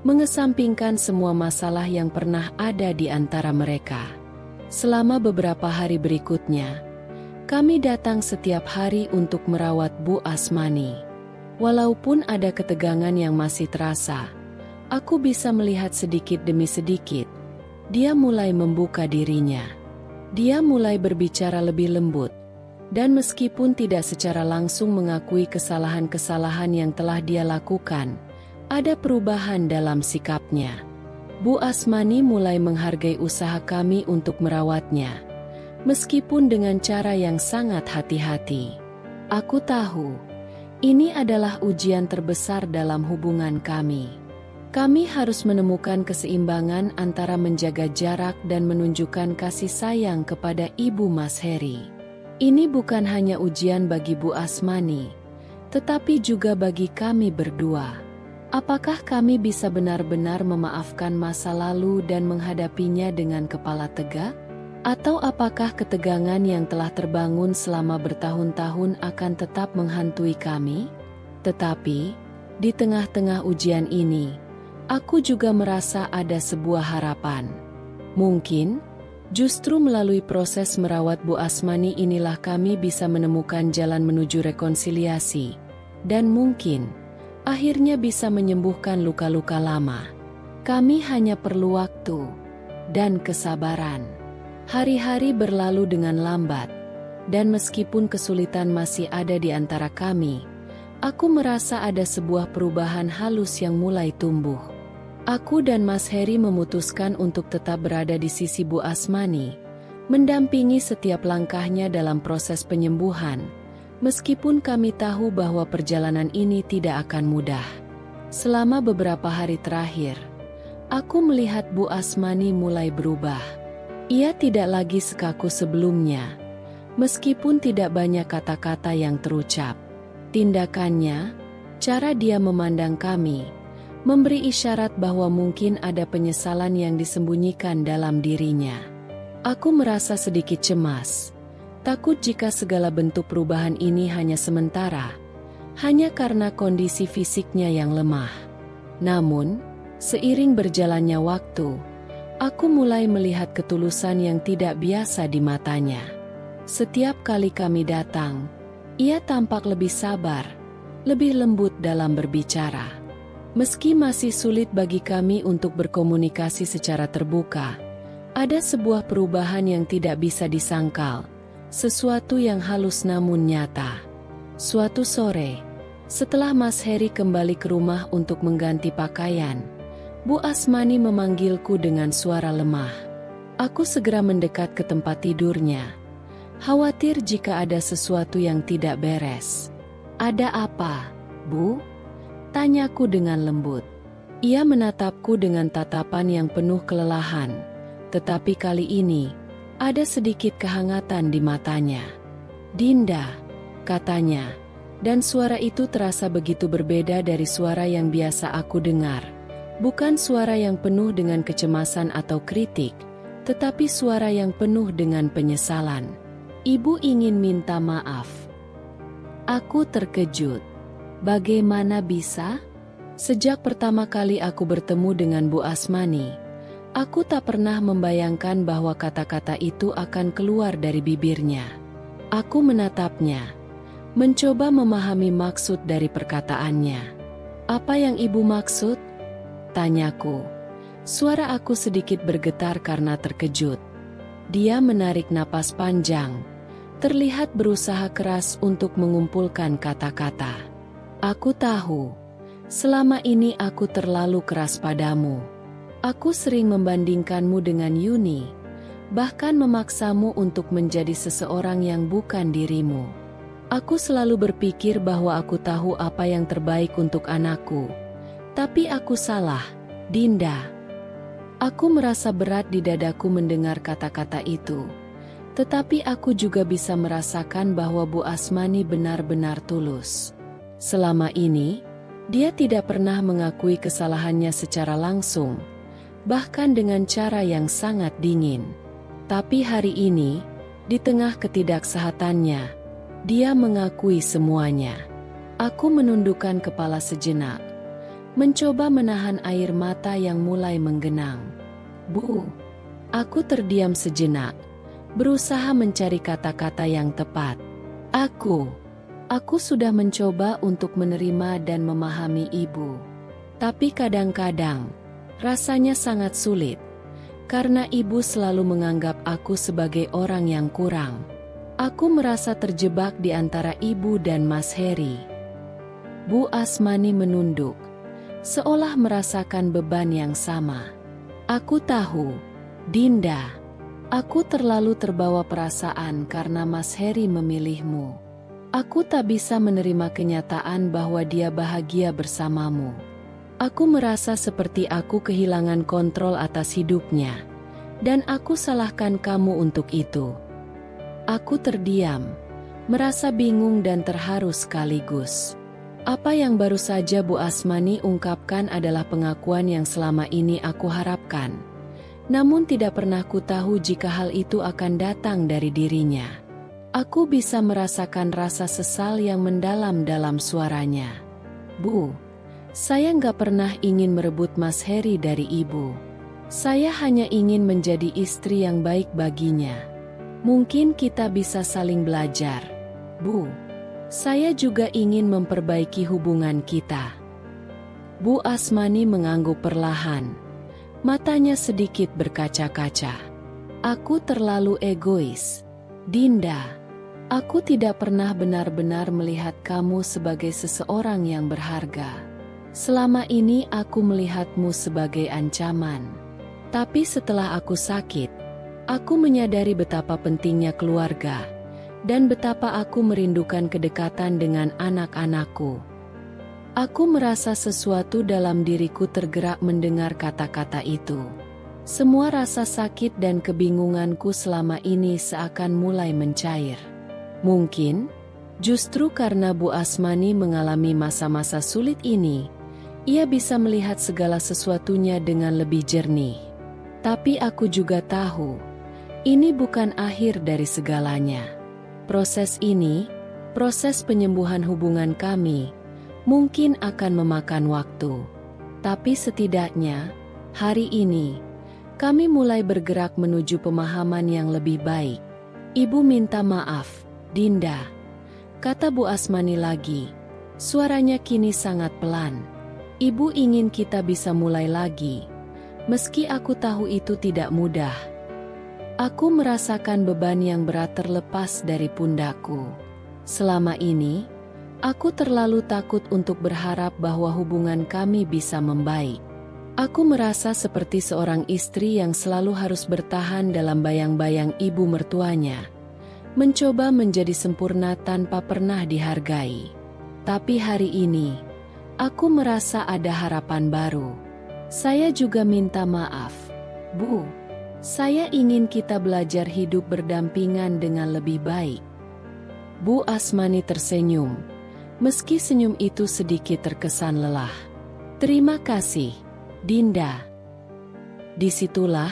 A: mengesampingkan semua masalah yang pernah ada di antara mereka. Selama beberapa hari berikutnya, kami datang setiap hari untuk merawat Bu Asmani. Walaupun ada ketegangan yang masih terasa, aku bisa melihat sedikit demi sedikit, dia mulai membuka dirinya. Dia mulai berbicara lebih lembut, dan meskipun tidak secara langsung mengakui kesalahan-kesalahan yang telah dia lakukan, ada perubahan dalam sikapnya. Bu Asmani mulai menghargai usaha kami untuk merawatnya, meskipun dengan cara yang sangat hati-hati. Aku tahu, ini adalah ujian terbesar dalam hubungan kami. Kami harus menemukan keseimbangan antara menjaga jarak dan menunjukkan kasih sayang kepada Ibu Mas Heri. Ini bukan hanya ujian bagi Bu Asmani, tetapi juga bagi kami berdua. Apakah kami bisa benar-benar memaafkan masa lalu dan menghadapinya dengan kepala tegak? Atau apakah ketegangan yang telah terbangun selama bertahun-tahun akan tetap menghantui kami? Tetapi, di tengah-tengah ujian ini, aku juga merasa ada sebuah harapan. Mungkin, justru melalui proses merawat Bu Asmani inilah kami bisa menemukan jalan menuju rekonsiliasi, dan mungkin, akhirnya bisa menyembuhkan luka-luka lama. Kami hanya perlu waktu dan kesabaran. Hari-hari berlalu dengan lambat, dan meskipun kesulitan masih ada di antara kami, aku merasa ada sebuah perubahan halus yang mulai tumbuh. Aku dan Mas Heri memutuskan untuk tetap berada di sisi Bu Asmani, mendampingi setiap langkahnya dalam proses penyembuhan, meskipun kami tahu bahwa perjalanan ini tidak akan mudah. Selama beberapa hari terakhir, aku melihat Bu Asmani mulai berubah. Ia tidak lagi sekaku sebelumnya, meskipun tidak banyak kata-kata yang terucap. Tindakannya, cara dia memandang kami, memberi isyarat bahwa mungkin ada penyesalan yang disembunyikan dalam dirinya. Aku merasa sedikit cemas, takut jika segala bentuk perubahan ini hanya sementara, hanya karena kondisi fisiknya yang lemah. Namun, seiring berjalannya waktu, aku mulai melihat ketulusan yang tidak biasa di matanya. Setiap kali kami datang, ia tampak lebih sabar, lebih lembut dalam berbicara. Meski masih sulit bagi kami untuk berkomunikasi secara terbuka, ada sebuah perubahan yang tidak bisa disangkal, sesuatu yang halus namun nyata. Suatu sore, setelah Mas Heri kembali ke rumah untuk mengganti pakaian, Bu Asmani memanggilku dengan suara lemah. Aku segera mendekat ke tempat tidurnya, khawatir jika ada sesuatu yang tidak beres. "Ada apa, Bu?" tanyaku dengan lembut. Ia menatapku dengan tatapan yang penuh kelelahan, tetapi kali ini, ada sedikit kehangatan di matanya. "Dinda," katanya, dan suara itu terasa begitu berbeda dari suara yang biasa aku dengar. Bukan suara yang penuh dengan kecemasan atau kritik, tetapi suara yang penuh dengan penyesalan. "Ibu ingin minta maaf." Aku terkejut. Bagaimana bisa? Sejak pertama kali aku bertemu dengan Bu Asmani, aku tak pernah membayangkan bahwa kata-kata itu akan keluar dari bibirnya. Aku menatapnya, mencoba memahami maksud dari perkataannya. "Apa yang ibu maksud?" tanyaku. Suara aku sedikit bergetar karena terkejut. Dia menarik napas panjang, terlihat berusaha keras untuk mengumpulkan kata-kata. "Aku tahu, selama ini aku terlalu keras padamu. Aku sering membandingkanmu dengan Yuni, bahkan memaksamu untuk menjadi seseorang yang bukan dirimu. Aku selalu berpikir bahwa aku tahu apa yang terbaik untuk anakku. Tapi aku salah, Dinda." Aku merasa berat di dadaku mendengar kata-kata itu. Tetapi aku juga bisa merasakan bahwa Bu Asmani benar-benar tulus. Selama ini, Dia tidak pernah mengakui kesalahannya secara langsung, bahkan dengan cara yang sangat dingin. Tapi hari ini, di tengah ketidaksehatannya, dia mengakui semuanya. Aku menundukkan kepala sejenak, mencoba menahan air mata yang mulai menggenang. Bu, aku terdiam sejenak, berusaha mencari kata-kata yang tepat. Aku sudah mencoba untuk menerima dan memahami ibu. Tapi kadang-kadang, rasanya sangat sulit, karena ibu selalu menganggap aku sebagai orang yang kurang. Aku merasa terjebak di antara ibu dan Mas Heri. Bu Asmani menunduk, seolah merasakan beban yang sama. Aku tahu, Dinda, aku terlalu terbawa perasaan karena Mas Heri memilihmu. Aku tak bisa menerima kenyataan bahwa dia bahagia bersamamu. Aku merasa seperti aku kehilangan kontrol atas hidupnya, dan aku salahkan kamu untuk itu. Aku terdiam, merasa bingung dan terharu sekaligus. Apa yang baru saja Bu Asmani ungkapkan adalah pengakuan yang selama ini aku harapkan. Namun tidak pernah kutahu jika hal itu akan datang dari dirinya. Aku bisa merasakan rasa sesal yang mendalam dalam suaranya. Bu, saya nggak pernah ingin merebut Mas Heri dari ibu. Saya hanya ingin menjadi istri yang baik baginya. Mungkin kita bisa saling belajar. Bu, saya juga ingin memperbaiki hubungan kita. Bu Asmani mengangguk perlahan. Matanya sedikit berkaca-kaca. Aku terlalu egois. Dinda, aku tidak pernah benar-benar melihat kamu sebagai seseorang yang berharga. Selama ini aku melihatmu sebagai ancaman. Tapi setelah aku sakit, aku menyadari betapa pentingnya keluarga, dan betapa aku merindukan kedekatan dengan anak-anakku. Aku merasa sesuatu dalam diriku tergerak mendengar kata-kata itu. Semua rasa sakit dan kebingunganku selama ini seakan mulai mencair. Mungkin, justru karena Bu Asmani mengalami masa-masa sulit ini, ia bisa melihat segala sesuatunya dengan lebih jernih. Tapi aku juga tahu, ini bukan akhir dari segalanya. Proses ini, proses penyembuhan hubungan kami, mungkin akan memakan waktu. Tapi setidaknya, hari ini, kami mulai bergerak menuju pemahaman yang lebih baik. Ibu minta maaf, Dinda, kata Bu Asmani lagi. Suaranya kini sangat pelan. Ibu ingin kita bisa mulai lagi, meski aku tahu itu tidak mudah. Aku merasakan beban yang berat terlepas dari pundakku. Selama ini, aku terlalu takut untuk berharap bahwa hubungan kami bisa membaik. Aku merasa seperti seorang istri yang selalu harus bertahan dalam bayang-bayang ibu mertuanya, mencoba menjadi sempurna tanpa pernah dihargai. Tapi hari ini, aku merasa ada harapan baru. Saya juga minta maaf, Bu. Saya ingin kita belajar hidup berdampingan dengan lebih baik. Bu Asmani tersenyum, meski senyum itu sedikit terkesan lelah. Terima kasih, Dinda. Disitulah,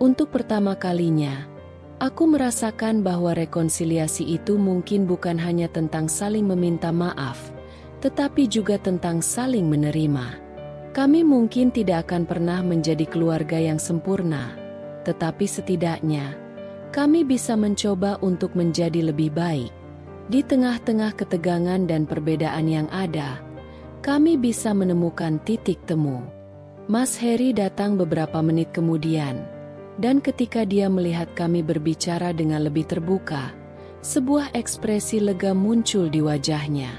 A: untuk pertama kalinya, aku merasakan bahwa rekonsiliasi itu mungkin bukan hanya tentang saling meminta maaf, tetapi juga tentang saling menerima. Kami mungkin tidak akan pernah menjadi keluarga yang sempurna, tetapi setidaknya, kami bisa mencoba untuk menjadi lebih baik. Di tengah-tengah ketegangan dan perbedaan yang ada, kami bisa menemukan titik temu. Mas Heri datang beberapa menit kemudian, dan ketika dia melihat kami berbicara dengan lebih terbuka, sebuah ekspresi lega muncul di wajahnya.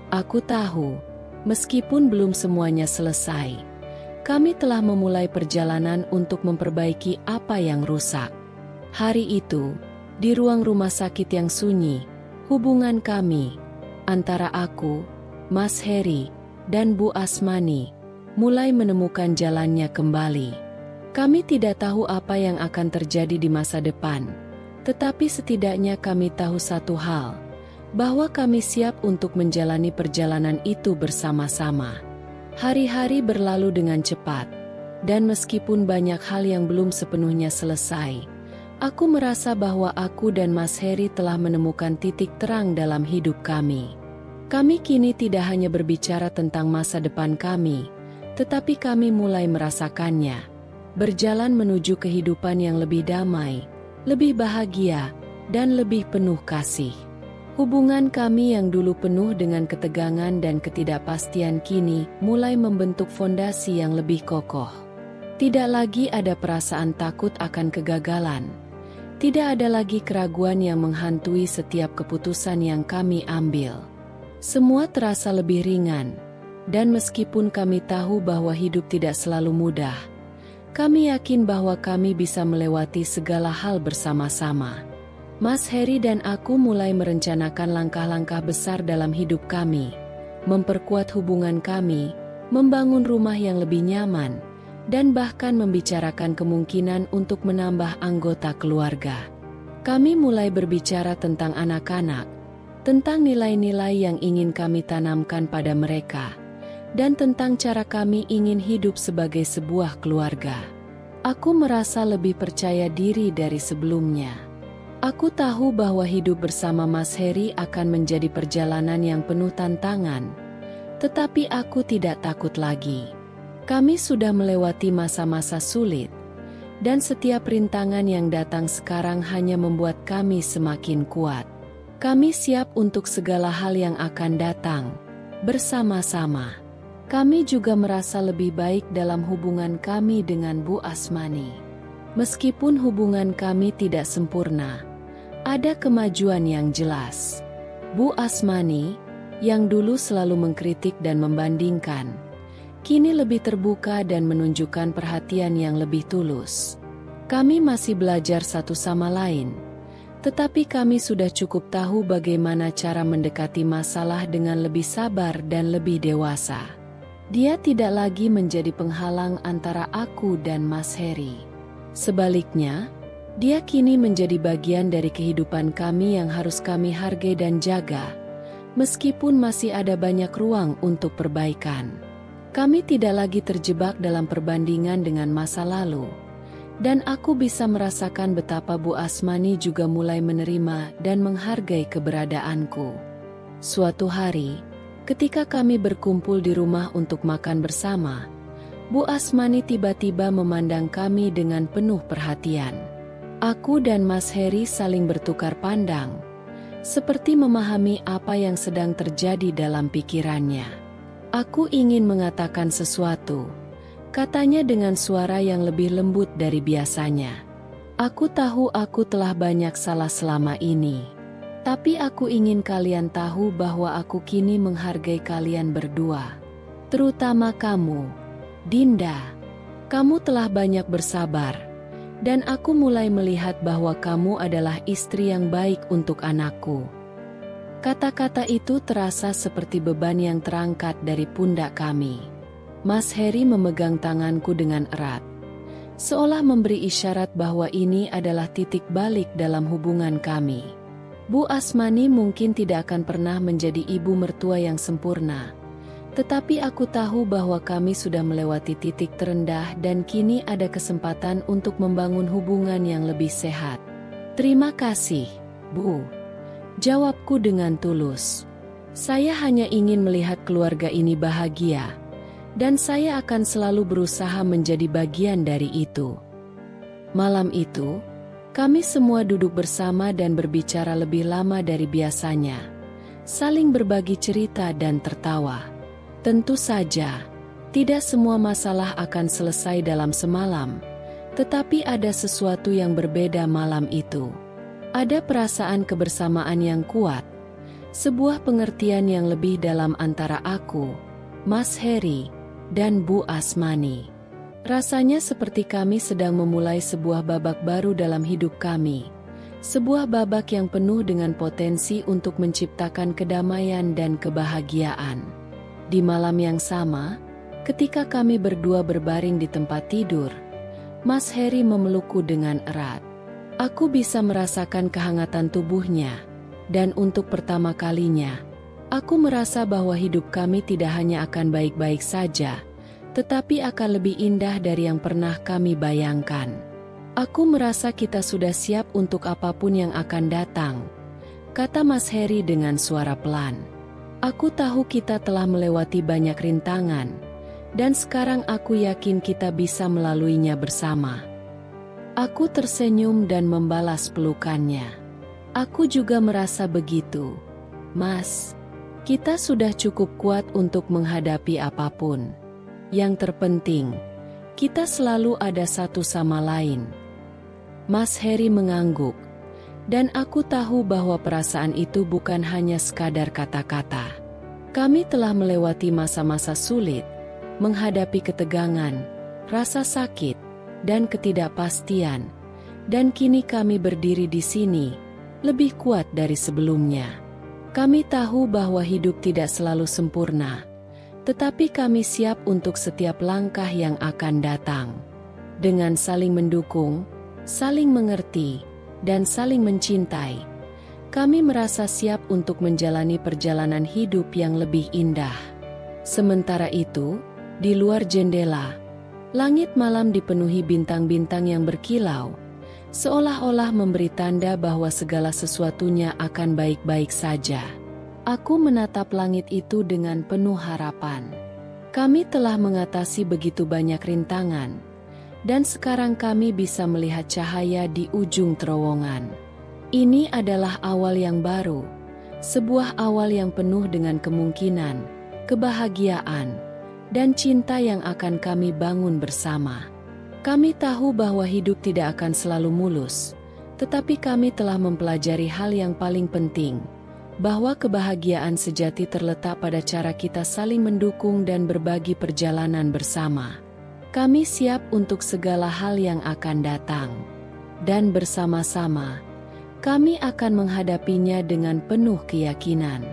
A: Aku tahu, meskipun belum semuanya selesai, kami telah memulai perjalanan untuk memperbaiki apa yang rusak. Hari itu, di ruang rumah sakit yang sunyi, hubungan kami, antara aku, Mas Heri, dan Bu Asmani, mulai menemukan jalannya kembali. Kami tidak tahu apa yang akan terjadi di masa depan, tetapi setidaknya kami tahu satu hal, bahwa kami siap untuk menjalani perjalanan itu bersama-sama. Hari-hari berlalu dengan cepat, dan meskipun banyak hal yang belum sepenuhnya selesai, aku merasa bahwa aku dan Mas Heri telah menemukan titik terang dalam hidup kami. Kami kini tidak hanya berbicara tentang masa depan kami, tetapi kami mulai merasakannya, berjalan menuju kehidupan yang lebih damai, lebih bahagia, dan lebih penuh kasih. Hubungan kami yang dulu penuh dengan ketegangan dan ketidakpastian kini mulai membentuk fondasi yang lebih kokoh. Tidak lagi ada perasaan takut akan kegagalan. Tidak ada lagi keraguan yang menghantui setiap keputusan yang kami ambil. Semua terasa lebih ringan, dan meskipun kami tahu bahwa hidup tidak selalu mudah, kami yakin bahwa kami bisa melewati segala hal bersama-sama. Mas Heri dan aku mulai merencanakan langkah-langkah besar dalam hidup kami, memperkuat hubungan kami, membangun rumah yang lebih nyaman, dan bahkan membicarakan kemungkinan untuk menambah anggota keluarga. Kami mulai berbicara tentang anak-anak, tentang nilai-nilai yang ingin kami tanamkan pada mereka, dan tentang cara kami ingin hidup sebagai sebuah keluarga. Aku merasa lebih percaya diri dari sebelumnya. Aku tahu bahwa hidup bersama Mas Heri akan menjadi perjalanan yang penuh tantangan, tetapi aku tidak takut lagi. Kami sudah melewati masa-masa sulit, dan setiap rintangan yang datang sekarang hanya membuat kami semakin kuat. Kami siap untuk segala hal yang akan datang, bersama-sama. Kami juga merasa lebih baik dalam hubungan kami dengan Bu Asmani. Meskipun hubungan kami tidak sempurna, ada kemajuan yang jelas. Bu Asmani, yang dulu selalu mengkritik dan membandingkan, kini lebih terbuka dan menunjukkan perhatian yang lebih tulus. Kami masih belajar satu sama lain, tetapi kami sudah cukup tahu bagaimana cara mendekati masalah dengan lebih sabar dan lebih dewasa. Dia tidak lagi menjadi penghalang antara aku dan Mas Heri. Sebaliknya, dia kini menjadi bagian dari kehidupan kami yang harus kami hargai dan jaga, meskipun masih ada banyak ruang untuk perbaikan. Kami tidak lagi terjebak dalam perbandingan dengan masa lalu, dan aku bisa merasakan betapa Bu Asmani juga mulai menerima dan menghargai keberadaanku. Suatu hari, ketika kami berkumpul di rumah untuk makan bersama, Bu Asmani tiba-tiba memandang kami dengan penuh perhatian. Aku dan Mas Heri saling bertukar pandang, seperti memahami apa yang sedang terjadi dalam pikirannya. Aku ingin mengatakan sesuatu, katanya dengan suara yang lebih lembut dari biasanya. Aku tahu aku telah banyak salah selama ini, tapi aku ingin kalian tahu bahwa aku kini menghargai kalian berdua. Terutama kamu, Dinda. Kamu telah banyak bersabar. Dan aku mulai melihat bahwa kamu adalah istri yang baik untuk anakku. Kata-kata itu terasa seperti beban yang terangkat dari pundak kami. Mas Heri memegang tanganku dengan erat, seolah memberi isyarat bahwa ini adalah titik balik dalam hubungan kami. Bu Asmani mungkin tidak akan pernah menjadi ibu mertua yang sempurna, tetapi aku tahu bahwa kami sudah melewati titik terendah dan kini ada kesempatan untuk membangun hubungan yang lebih sehat. Terima kasih, Bu. Jawabku dengan tulus. Saya hanya ingin melihat keluarga ini bahagia, dan saya akan selalu berusaha menjadi bagian dari itu. Malam itu, kami semua duduk bersama dan berbicara lebih lama dari biasanya, saling berbagi cerita dan tertawa. Tentu saja, tidak semua masalah akan selesai dalam semalam, tetapi ada sesuatu yang berbeda malam itu. Ada perasaan kebersamaan yang kuat, sebuah pengertian yang lebih dalam antara aku, Mas Heri, dan Bu Asmani. Rasanya seperti kami sedang memulai sebuah babak baru dalam hidup kami, sebuah babak yang penuh dengan potensi untuk menciptakan kedamaian dan kebahagiaan. Di malam yang sama, ketika kami berdua berbaring di tempat tidur, Mas Heri memelukku dengan erat. Aku bisa merasakan kehangatan tubuhnya, dan untuk pertama kalinya, Aku merasa bahwa hidup kami tidak hanya akan baik-baik saja, tetapi akan lebih indah dari yang pernah kami bayangkan. Aku merasa kita sudah siap untuk apapun yang akan datang, kata Mas Heri dengan suara pelan. Aku tahu kita telah melewati banyak rintangan, dan sekarang aku yakin kita bisa melaluinya bersama. Aku tersenyum dan membalas pelukannya. Aku juga merasa begitu, Mas. Kita sudah cukup kuat untuk menghadapi apapun. Yang terpenting, kita selalu ada satu sama lain. Mas Heri mengangguk, dan aku tahu bahwa perasaan itu bukan hanya sekadar kata-kata. Kami telah melewati masa-masa sulit, menghadapi ketegangan, rasa sakit, dan ketidakpastian, dan kini kami berdiri di sini, lebih kuat dari sebelumnya. Kami tahu bahwa hidup tidak selalu sempurna, tetapi kami siap untuk setiap langkah yang akan datang. Dengan saling mendukung, saling mengerti, dan saling mencintai, kami merasa siap untuk menjalani perjalanan hidup yang lebih indah. Sementara itu, di luar jendela, langit malam dipenuhi bintang-bintang yang berkilau, seolah-olah memberi tanda bahwa segala sesuatunya akan baik-baik saja. Aku menatap langit itu dengan penuh harapan. Kami telah mengatasi begitu banyak rintangan, dan sekarang kami bisa melihat cahaya di ujung terowongan. Ini adalah awal yang baru, sebuah awal yang penuh dengan kemungkinan, kebahagiaan, dan cinta yang akan kami bangun bersama. Kami tahu bahwa hidup tidak akan selalu mulus, tetapi kami telah mempelajari hal yang paling penting, bahwa kebahagiaan sejati terletak pada cara kita saling mendukung dan berbagi perjalanan bersama. Kami siap untuk segala hal yang akan datang, dan bersama-sama, kami akan menghadapinya dengan penuh keyakinan.